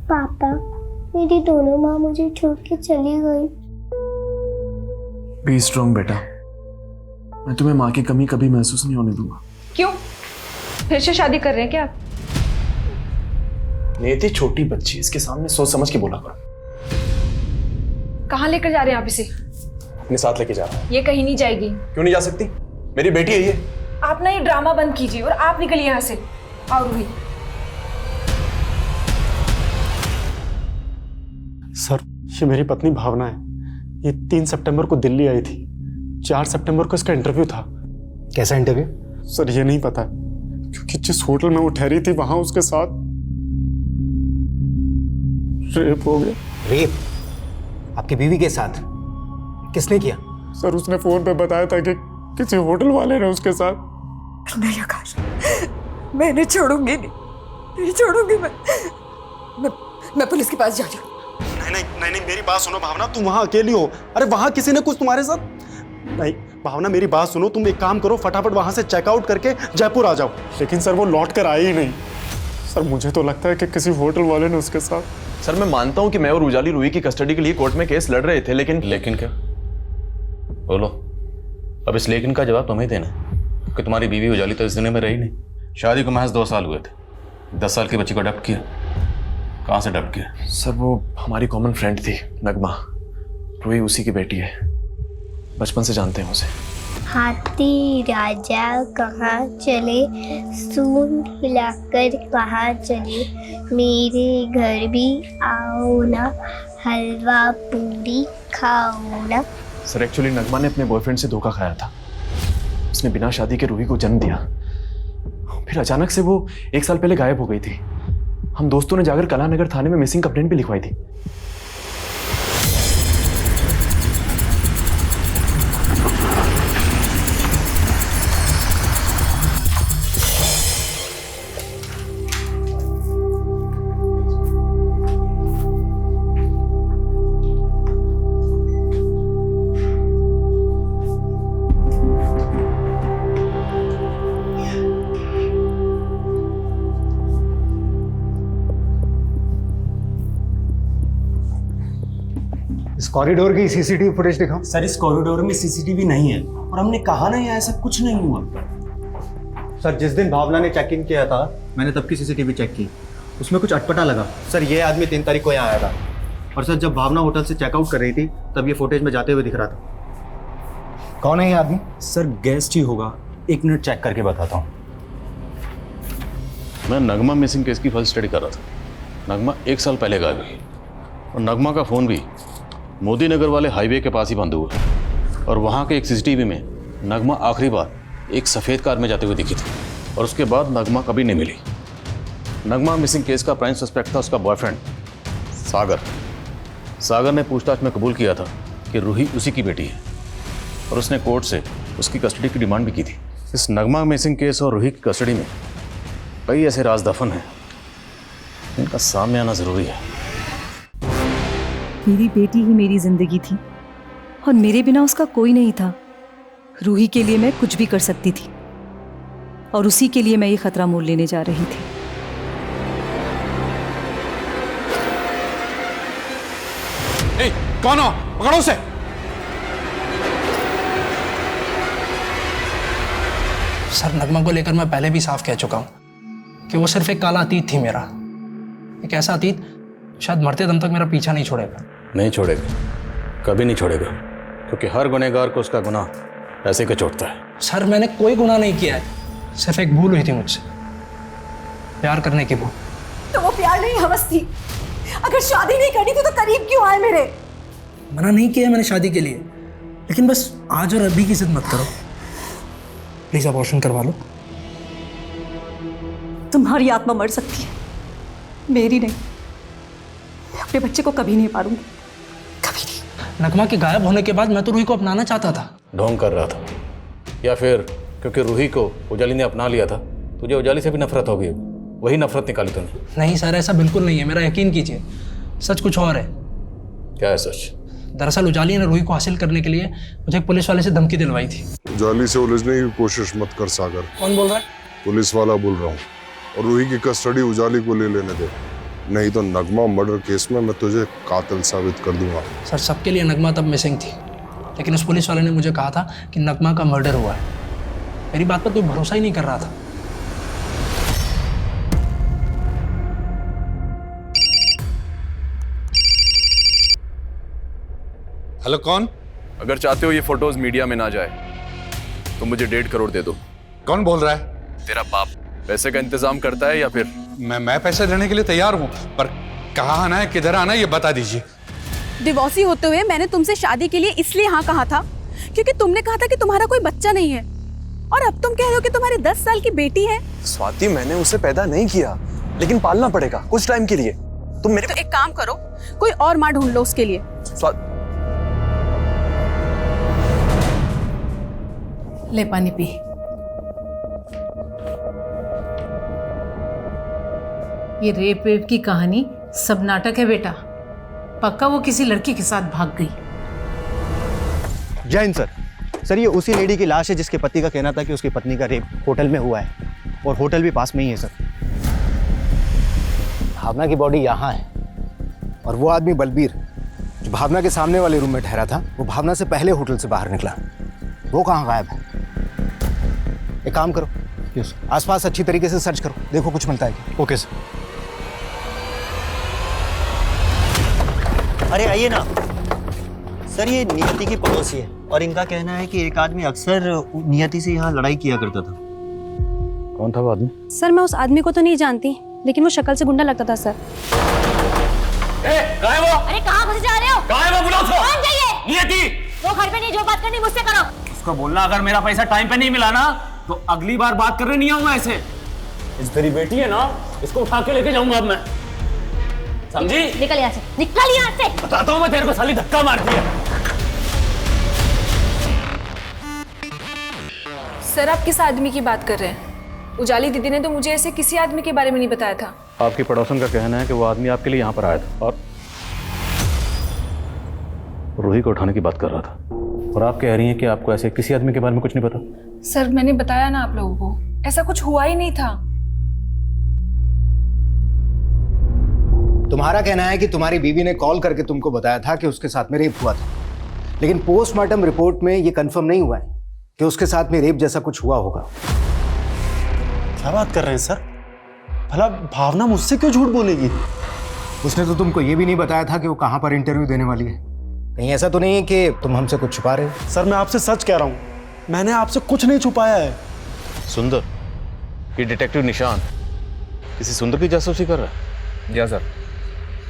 पापा, मेरी दोनों माँ मुझे छोड़ के चली गई। बी स्ट्रॉन्ग बेटा, मैं तुम्हें माँ की कमी कभी महसूस नहीं होने दूंगा। क्यों? फिर से शादी कर रहे हैं क्या आप? नियति छोटी बच्ची, इसके सामने सोच समझ के बोला करो। कहाँ लेकर जा रहे हैं आप इसे? अपने साथ लेके जा रहा हूँ। ये कहीं नहीं जाएगी। क्यों नहीं जा सकती? मेरी बेटी है ये। आप ना ये ड्रामा बंद कीजिए और आप निकलिए यहाँ से। और रूही, सर, ये मेरी पत्नी भावना है। ये 3 सितंबर को दिल्ली आई थी। 4 सितंबर को इसका इंटरव्यू था। कैसा इंटरव्यू? सर ये नहीं पता, क्योंकि जिस होटल में वो ठहरी थी वहां उसके साथ रेप हो गया। रेप? आपकी बीवी के साथ? किसने किया? सर उसने फोन पे बताया था कि किसी होटल वाले ने उसके साथ। नहीं आकाश, मैं नहीं छोड़ूंगी, नहीं छोड़ूंगी मैं पुलिस के पास जा रही हूँ। नहीं, मेरी बात सुनो भावना, तुम वहां अकेली हो। अरे वहां किसी ने कुछ तुम्हारे साथ नहीं। भावना मेरी बात सुनो, तुम एक काम करो, फटाफट वहां से चेकआउट करके जयपुर आ जाओ। लेकिन सर वो लौट कर आए ही नहीं। सर मुझे तो लगता है कि किसी होटल वाले ने उसके साथ। सर मैं मानता हूं कि मैं और उजाली रूही की कस्टडी के लिए कोर्ट में केस लड़ रहे थे, लेकिन क्या बोलो? अब इस लेकिन का जवाब तुम्हें देना कि तुम्हारी बीवी उजाली तो इस दुनिया में रही नहीं। शादी को महज 2 साल हुए थे, 10 साल की बच्ची को अडॉप्ट किया। कहाँ से अडॉप्ट किया? सर वो हमारी कॉमन फ्रेंड थी, नगमा। रूही उसी की बेटी है, बचपन से जानते हैं उसे। हाथी राजा कहाँ चले, सूंड हिलाकर कहाँ चले, मेरे घर भी आओ ना, हलवा पूरी खाओ ना। सर एक्चुअली नगमा ने अपने बॉयफ्रेंड से धोखा खाया था। उसने बिना शादी के रूही को जन्म दिया, फिर अचानक से वो 1 साल पहले गायब हो गई थी। हम दोस्तों ने जाकर कलानगर थाने में मिसिंग कंप्लेंट भी लिखवाई थी। इस कॉरिडोर की सीसीटीवी फुटेज दिखाओ। सर इस कॉरिडोर में सीसीटीवी नहीं है, और हमने कहा ना ऐसा कुछ नहीं हुआ। सर जिस दिन भावना ने चेक इन किया था, मैंने तब की सीसीटीवी चेक की, उसमें कुछ अटपटा लगा। सर ये आदमी 3 तारीख को यहाँ आया था, और सर जब भावना होटल से चेकआउट कर रही थी तब ये फुटेज में जाते हुए दिख रहा था। कौन है ये आदमी? सर गेस्ट ही होगा, 1 मिनट चेक करके बताता हूँ। मैं नगमा मिसिंग केस की फर्स्ट स्टडी कर रहा था। नगमा 1 साल पहले गायब हुई, और नगमा का फ़ोन भी मोदी नगर वाले हाईवे के पास ही बंद हुआ, और वहाँ के एक सीसीटीवी में नगमा आखिरी बार एक सफ़ेद कार में जाते हुए दिखी थी, और उसके बाद नगमा कभी नहीं मिली। नगमा मिसिंग केस का प्राइम सस्पेक्ट था उसका बॉयफ्रेंड सागर। सागर ने पूछताछ में कबूल किया था कि रूही उसी की बेटी है, और उसने कोर्ट से उसकी कस्टडी की डिमांड भी की थी। इस नगमा मिसिंग केस और रूही की कस्टडी में कई ऐसे राज दफन हैं, इनका सामने आना ज़रूरी है। मेरी बेटी ही मेरी जिंदगी थी, और मेरे बिना उसका कोई नहीं था। रूही के लिए मैं कुछ भी कर सकती थी, और उसी के लिए मैं ये खतरा मोल लेने जा रही थी। ए, कौन हो? पकड़ो उसे। सर नगमा को लेकर मैं पहले भी साफ कह चुका हूं कि वो सिर्फ एक काला अतीत थी मेरा, एक ऐसा अतीत शायद मरते दम तक मेरा पीछा नहीं छोड़ेगा। नहीं छोड़ेगा, कभी नहीं छोड़ेगा, क्योंकि हर गुनहगार को उसका गुनाह ऐसे के चोटता है। सर मैंने कोई गुनाह नहीं किया है, सिर्फ एक भूल हुई थी मुझसे, प्यार करने की भूल। तो वो प्यार नहीं, हवस थी। अगर शादी नहीं करनी थी तो करीब क्यों आए मेरे? मना नहीं किया मैंने शादी के लिए, लेकिन बस आज और अभी की जिद मत करो। प्लीज अबॉर्शन करवा लो। तुम्हारी आत्मा मर सकती है, मेरी नहीं। मैं अपने बच्चे को कभी नहीं मारूंगी, कभी नहीं। नगमा के गायब होने के बाद मैं तो रूही को अपनाना चाहता था। ढोंग कर रहा था, या फिर क्योंकि रूही को उजाली ने अपना लिया था, तुझे उजाली से भी नफरत होगी, वही नफरत निकाली तूने। नहीं सर, ऐसा बिल्कुल नहीं है, मेरा यकीन कीजिए, सच कुछ और है। क्या है सच? दरअसल उजाली ने रूही को हासिल करने के लिए मुझे एक पुलिस वाले से धमकी दिलवाई थी। उजाली से उलझने की कोशिश मत कर सागर। कौन बोल रहा है? पुलिस वाला बोल रहा हूँ, और रूही की कस्टडी उजाली को ले लेने दे, नहीं तो नगमा मर्डर केस में मैं तुझे कातिल साबित कर दूंगा। सर सबके लिए नगमा तब मिसिंग थी, लेकिन उस पुलिस वाले ने मुझे कहा था कि नगमा का मर्डर हुआ है। मेरी बात पर कोई भरोसा ही नहीं कर रहा था। हेलो, कौन? अगर चाहते हो ये फोटोज मीडिया में ना जाए तो मुझे 1.5 करोड़ दे दो। कौन बोल रहा है? तेरा बाप पैसे का इंतजाम करता है या फिर? मैं पैसे देने के लिए तैयार हूँ, पर कहाँ आना है, किधर आना है, ये बता दीजिए। डिवोर्सी होते हुए मैंने तुमसे शादी के लिए इसलिए हाँ कहा था क्योंकि तुमने कहा था कि तुम्हारा कोई बच्चा नहीं है, और अब तुम कह रहे हो कि तुम्हारी 10 साल की बेटी है। स्वाति, मैंने उसे पैदा नहीं किया, लेकिन पालना पड़ेगा कुछ टाइम के लिए। तुम मेरे तो एक काम करो, कोई और माँ ढूंढ लो उसके लिए। ले पानी पी। ये रेप वेप की कहानी सब नाटक है बेटा, पक्का वो किसी लड़की के साथ भाग गई। जैन सर, सर ये उसी लेडी की लाश है जिसके पति का कहना था कि उसकी पत्नी का रेप होटल में हुआ है, और होटल भी पास में ही है सर। भावना की बॉडी यहाँ है, और वो आदमी बलबीर जो भावना के सामने वाले रूम में ठहरा था, वो भावना से पहले होटल से बाहर निकला। वो कहाँ गायब है? एक काम करो, आसपास अच्छी तरीके से सर्च करो, देखो कुछ मिलता है। Okay sir. अरे आइए ना सर, ये नियति की पड़ोसी है, और इनका कहना है कि एक आदमी अक्सर नियति से यहाँ लड़ाई किया करता था। कौन था वो आदमी? सर मैं उस आदमी को तो नहीं जानती, लेकिन वो शक्ल से गुंडा लगता था सर। कहाँ है वो? अरे कहाँ घुस जा रहे हो? कहाँ है वो? बुलाओ उसको। कौन चाहिए? नियति। वो घर पे नहीं, जो बात करनी मुझसे करो। उसको बोलना अगर मेरा पैसा टाइम पे नहीं मिला ना तो अगली बार बात करने नहीं आऊंगा ऐसे। इस तेरी बेटी है ना, इसको उठा के लेके जाऊंगा अब मैं, समझी? निकल यहाँ से, निकल यहाँ से। बताता हूँ मैं तेरे को, साली धक्का मारती है। सर आप किस आदमी की बात कर रहे हैं? उजाली दीदी ने तो मुझे ऐसे किसी आदमी के बारे में नहीं बताया था। आपकी पड़ोसन का कहना है कि वो आदमी आपके लिए यहाँ पर आया था और रूही को उठाने की बात कर रहा था, और आप कह रही हैं कि आपको ऐसे किसी आदमी के बारे में कुछ नहीं पता। सर मैंने बताया ना आप लोगों को, ऐसा कुछ हुआ ही नहीं था। तुम्हारा कहना है कि तुम्हारी बीवी ने कॉल करके तुमको बताया था कि उसके साथ में रेप हुआ था, लेकिन पोस्टमार्टम रिपोर्ट में ये कंफर्म नहीं हुआ है कि उसके साथ में रेप जैसा कुछ हुआ होगा। क्या बात कर रहे हैं सर? भला भावना मुझसे क्यों झूठ बोलेगी? उसने तो तुमको ये भी नहीं बताया था कि वो कहाँ पर इंटरव्यू देने वाली है। कहीं ऐसा तो नहीं है कि तुम हमसे कुछ छुपा रहे हो? सर मैं आपसे सच कह रहा हूँ, मैंने आपसे कुछ नहीं छुपाया है। सुंदर, ये डिटेक्टिव निशान किसी सुंदर की जासूसी कर रहा है? या सर,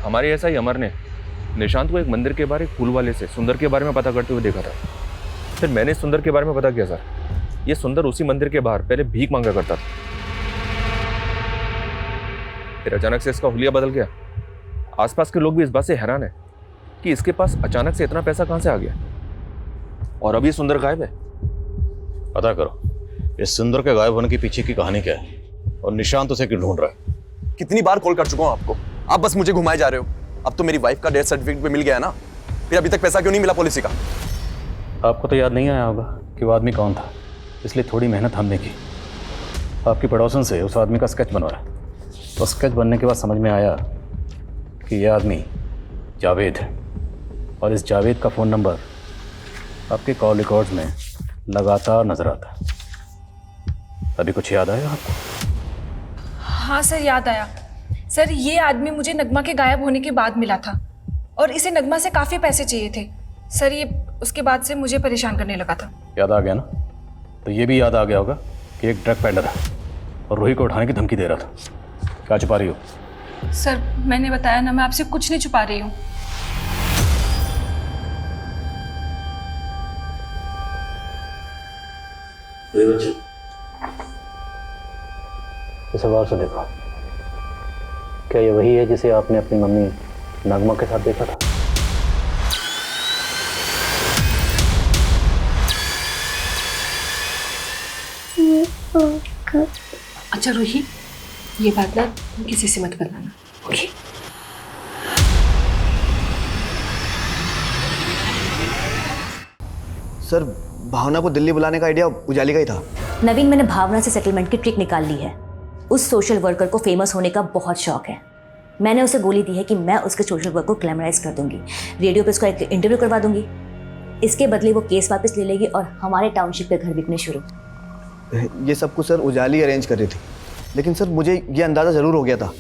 हमारे ऐसा ही अमर ने निशांत को एक मंदिर के बाहर एक फूल वाले से सुंदर के बारे में पता करते हुए देखा था। फिर मैंने सुंदर के बारे में पता किया सर, ये सुंदर उसी मंदिर के बाहर पहले भीख मांगा करता था। फिर अचानक से इसका हुलिया बदल गया। आसपास के लोग भी इस बात से हैरान है कि इसके पास अचानक से इतना पैसा कहां से आ गया, और अब ये सुंदर गायब है। पता करो इस सुंदर के गायब होने के पीछे की कहानी क्या है, और निशांत उसे क्यों ढूंढ रहा है। कितनी बार कॉल कर चुका हूं आपको, आप बस मुझे घुमाए जा रहे हो। अब तो मेरी वाइफ का डेथ सर्टिफिकेट भी मिल गया है ना, फिर अभी तक पैसा क्यों नहीं मिला पॉलिसी का? आपको तो याद नहीं आया होगा कि वो आदमी कौन था, इसलिए थोड़ी मेहनत हमने की। आपकी पड़ोसन से उस आदमी का स्केच बनवाया, तो स्केच बनने के बाद समझ में आया कि यह आदमी जावेद है, और इस जावेद का फ़ोन नंबर आपके कॉल रिकॉर्ड्स में लगातार नजर आता है। अभी कुछ याद आया आपको? हाँ सर याद आया। सर ये आदमी मुझे नगमा के गायब होने के बाद मिला था, और इसे नगमा से काफ़ी पैसे चाहिए थे। सर ये उसके बाद से मुझे परेशान करने लगा था। याद आ गया ना? तो ये भी याद आ गया होगा कि एक ड्रग पेडलर है और रूही को उठाने की धमकी दे रहा था। क्या छुपा रही हो? सर मैंने बताया ना, मैं आपसे कुछ नहीं छुपा रही हूँ। इस बार से देखा, क्या ये वही है जिसे आपने अपनी मम्मी नगमा के साथ देखा था? अच्छा रूही, ये बात ना तुम किसी से मत बताना, ओके? सर, भावना को दिल्ली बुलाने का आइडिया उजाली का ही था। नवीन, मैंने भावना से सेटलमेंट की ट्रिक निकाल ली है। उस सोशल वर्कर को फेमस होने का बहुत शौक है। मैंने उसे गोली दी है कि मैं उसके सोशल वर्क को ग्लैमराइज कर दूंगी, रेडियो पे उसका एक इंटरव्यू करवा दूंगी। इसके बदले वो केस वापस ले लेगी और हमारे टाउनशिप के घर बिकने शुरू। ये सब कुछ सर उजाली अरेंज कर रही थी, लेकिन सर मुझे ये अंदाज़ा ज़रूर हो गया था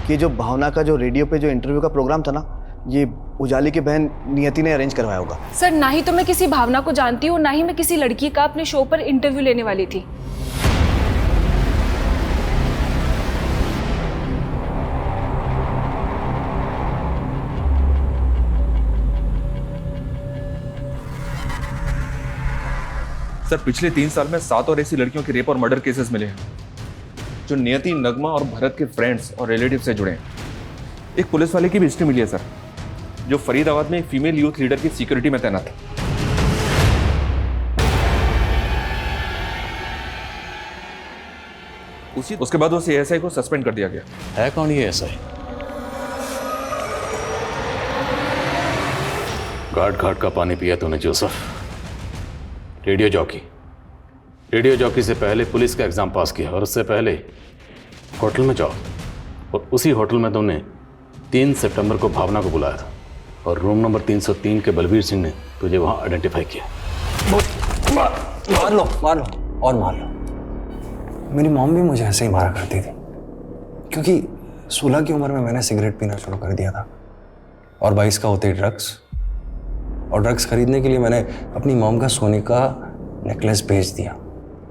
कि जो भावना का जो रेडियो पे जो इंटरव्यू का प्रोग्राम था ना, ये उजाली की बहन नियति ने अरेंज करवाया होगा। सर, ना ही तो मैं किसी भावना को जानती हूँ, ना ही मैं किसी लड़की का अपने शो पर इंटरव्यू लेने वाली थी। सर, पिछले 3 साल में 7 और ऐसी लड़कियों के रेप और मर्डर केसेस मिले हैं जो नियति, नगमा और भरत के फ्रेंड्स और रिलेटिव से जुड़े हैं। एक पुलिस वाले की भी हिस्ट्री मिली है सर, जो फरीदाबाद में एक फीमेल यूथ लीडर की सिक्योरिटी में तैनात है। उसके बाद उस एएसआई को सस्पेंड कर दिया गया। है कौन ये एएसआई? घाट घाट का पानी पिया तूने Joseph. Radio jockey, radio jockey से पहले पुलिस का एग्जाम पास किया और उससे पहले होटल में जॉब, और उसी होटल में तुमने 3 सितंबर को भावना को बुलाया था और रूम नंबर 303 के बलबीर सिंह ने तुझे वहां आइडेंटिफाई किया। मार लो और मार लो। मेरी मॉम भी मुझे ऐसे ही मारा करती थी, क्योंकि 16 की उम्र में मैंने सिगरेट पीना शुरू कर दिया था और 22 का होते ही ड्रग्स। और ड्रग्स खरीदने के लिए मैंने अपनी मॉम का सोने का नेकलेस बेच दिया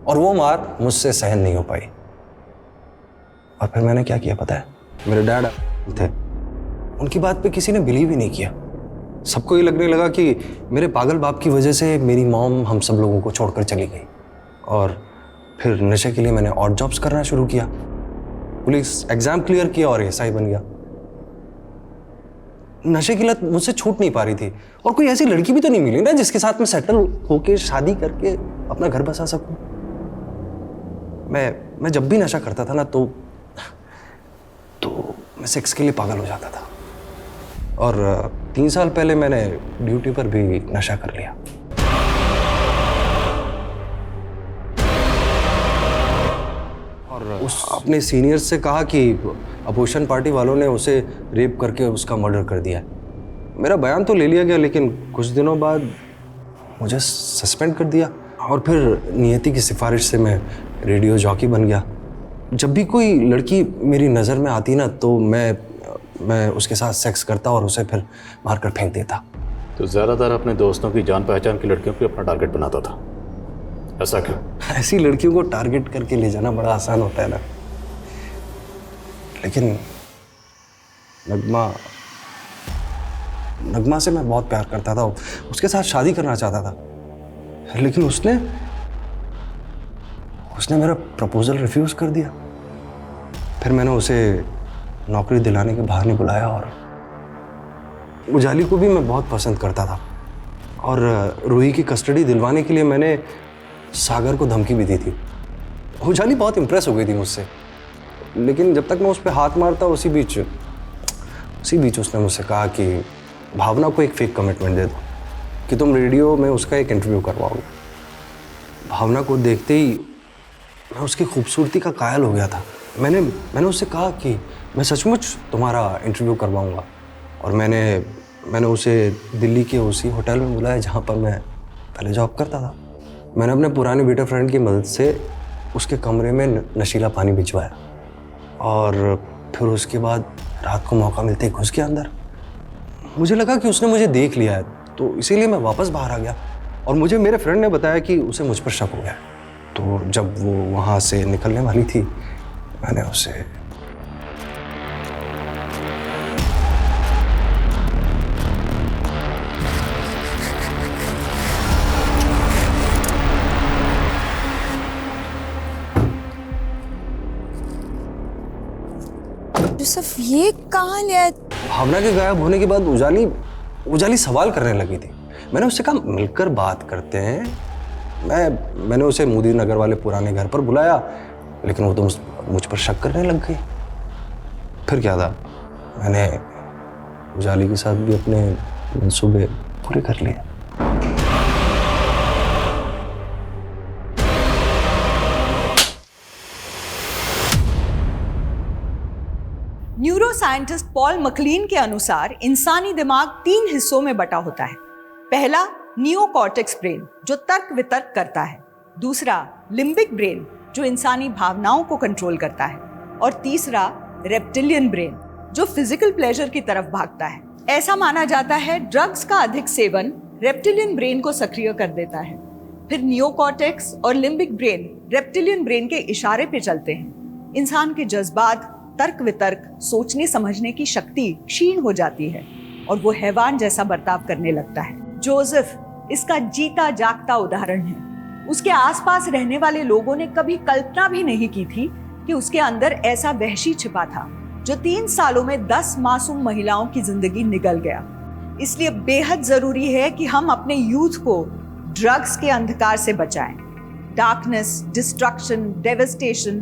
और वो मार मुझसे सहन नहीं हो पाई। और फिर मैंने क्या किया पता है? मेरे डैड थे, उनकी बात पे किसी ने बिलीव ही नहीं किया। सबको ये लगने लगा कि मेरे पागल बाप की वजह से मेरी मॉम हम सब लोगों को छोड़कर चली गई। और फिर नशे के लिए मैंने ऑड जॉब्स करना शुरू किया। पुलिस एग्जाम क्लियर किया और एएसआई बन गया। नशे की लत मुझसे छूट नहीं पा रही थी और कोई ऐसी लड़की भी तो नहीं मिली ना जिसके साथ मैं सेटल होके शादी करके अपना घर बसा सकूं। मैं जब भी नशा करता था ना तो मैं सेक्स के लिए पागल हो जाता था। और 3 साल पहले मैंने ड्यूटी पर भी नशा कर लिया। और अपने सीनियर्स से कहा कि अपोजिशन पार्टी वालों ने उसे रेप करके उसका मर्डर कर दिया है। मेरा बयान तो ले लिया गया, लेकिन कुछ दिनों बाद मुझे सस्पेंड कर दिया। और फिर नियति की सिफारिश से मैं रेडियो जॉकी बन गया। जब भी कोई लड़की मेरी नज़र में आती ना तो मैं उसके साथ सेक्स करता और उसे फिर मारकर फेंक देता। तो ज़्यादातर अपने दोस्तों की जान पहचान की लड़कियों को अपना टारगेट बनाता था, ऐसा क्यों? ऐसी लड़कियों को टारगेट करके ले जाना बड़ा आसान होता है ना, लेकिन नगमा से मैं बहुत प्यार करता था, उसके साथ शादी करना चाहता था, लेकिन उसने मेरा प्रपोजल रिफ्यूज कर दिया। फिर मैंने उसे नौकरी दिलाने के बहाने बुलाया और उजाली को भी मैं बहुत पसंद करता था और रूही की कस्टडी दिलवाने के लिए मैंने सागर को धमकी भी दी थी। उजाली बहुत इम्प्रेस हो गई थी मुझसे, लेकिन जब तक मैं उस पर हाथ मारता उसी बीच उसने मुझसे कहा कि भावना को एक फेक कमिटमेंट दे दो कि तुम रेडियो में उसका एक इंटरव्यू करवाओगे। भावना को देखते ही मैं उसकी खूबसूरती का कायल हो गया था। मैंने उससे कहा कि मैं सचमुच तुम्हारा इंटरव्यू करवाऊंगा और मैंने उसे दिल्ली के उसी होटल में बुलाया जहाँ पर मैं पहले जॉब करता था। मैंने अपने पुराने बेटे फ्रेंड की मदद से उसके कमरे में नशीला पानी भिजवाया और फिर उसके बाद रात को मौका मिलते ही घुस गया अंदर। मुझे लगा कि उसने मुझे देख लिया है, तो इसीलिए मैं वापस बाहर आ गया और मुझे मेरे फ्रेंड ने बताया कि उसे मुझ पर शक हो गया। तो जब वो वहाँ से निकलने वाली थी मैंने उसे जोसेफ, ये कहाँ लिया? भावना के गायब होने के बाद उजाली सवाल करने लगी थी। मैंने उससे कहा मिलकर बात करते हैं, मैंने उसे मोदी नगर वाले पुराने घर पर बुलाया, लेकिन वो तो मुझ पर शक करने लग गई। फिर क्या था, मैंने उजाली के साथ भी अपने मंसूबे पूरे कर लिए। न्यूरो साइंटिस्ट पॉल मकलीन के अनुसार इंसानी दिमाग 3 हिस्सों में बटा होता है। पहला नियोकॉर्टेक्स ब्रेन जो तर्क वितर्क करता है, दूसरा लिम्बिक ब्रेन जो इंसानी भावनाओं को कंट्रोल करता है, और तीसरा रेप्टिलियन ब्रेन जो फिजिकल प्लेजर की तरफ भागता है। ऐसा माना जाता है ड्रग्स का अधिक सेवन रेप्टिलियन ब्रेन को सक्रिय कर देता है। फिर नियोकॉर्टेक्स और लिम्बिक ब्रेन रेप्टिलियन ब्रेन के इशारे पे चलते हैं। इंसान के जज्बात, तर्क वितर्क, सोचने समझने की शक्ति क्षीण हो जाती है और वो हैवान जैसा बर्ताव करने लगता है। जोसेफ इसका जीता जागता उदाहरण है। उसके आसपास रहने वाले लोगों ने कभी कल्पना भी नहीं की थी कि उसके अंदर ऐसा वहशी छिपा था जो 3 सालों में 10 मासूम महिलाओं की जिंदगी निगल गया। इसलिए बेहद जरूरी है कि हम अपने यूथ को ड्रग्स के अंधकार से बचाएं। डार्कनेस, डिस्ट्रक्शन, डेवस्टेशन,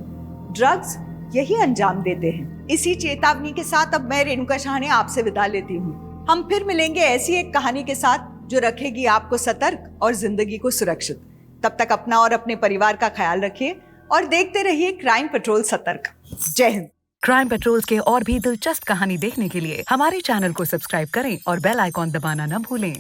ड्रग्स यही अंजाम देते हैं। इसी चेतावनी के साथ अब मैं रेणुका शाह ने आपसे विदा लेती हूँ। हम फिर मिलेंगे ऐसी एक कहानी के साथ जो रखेगी आपको सतर्क और जिंदगी को सुरक्षित। तब तक अपना और अपने परिवार का ख्याल रखिए और देखते रहिए क्राइम पेट्रोल सतर्क। जय हिंद। क्राइम पेट्रोल के और भी दिलचस्प कहानी देखने के लिए हमारे चैनल को सब्सक्राइब करें और बेल आइकॉन दबाना न भूलें।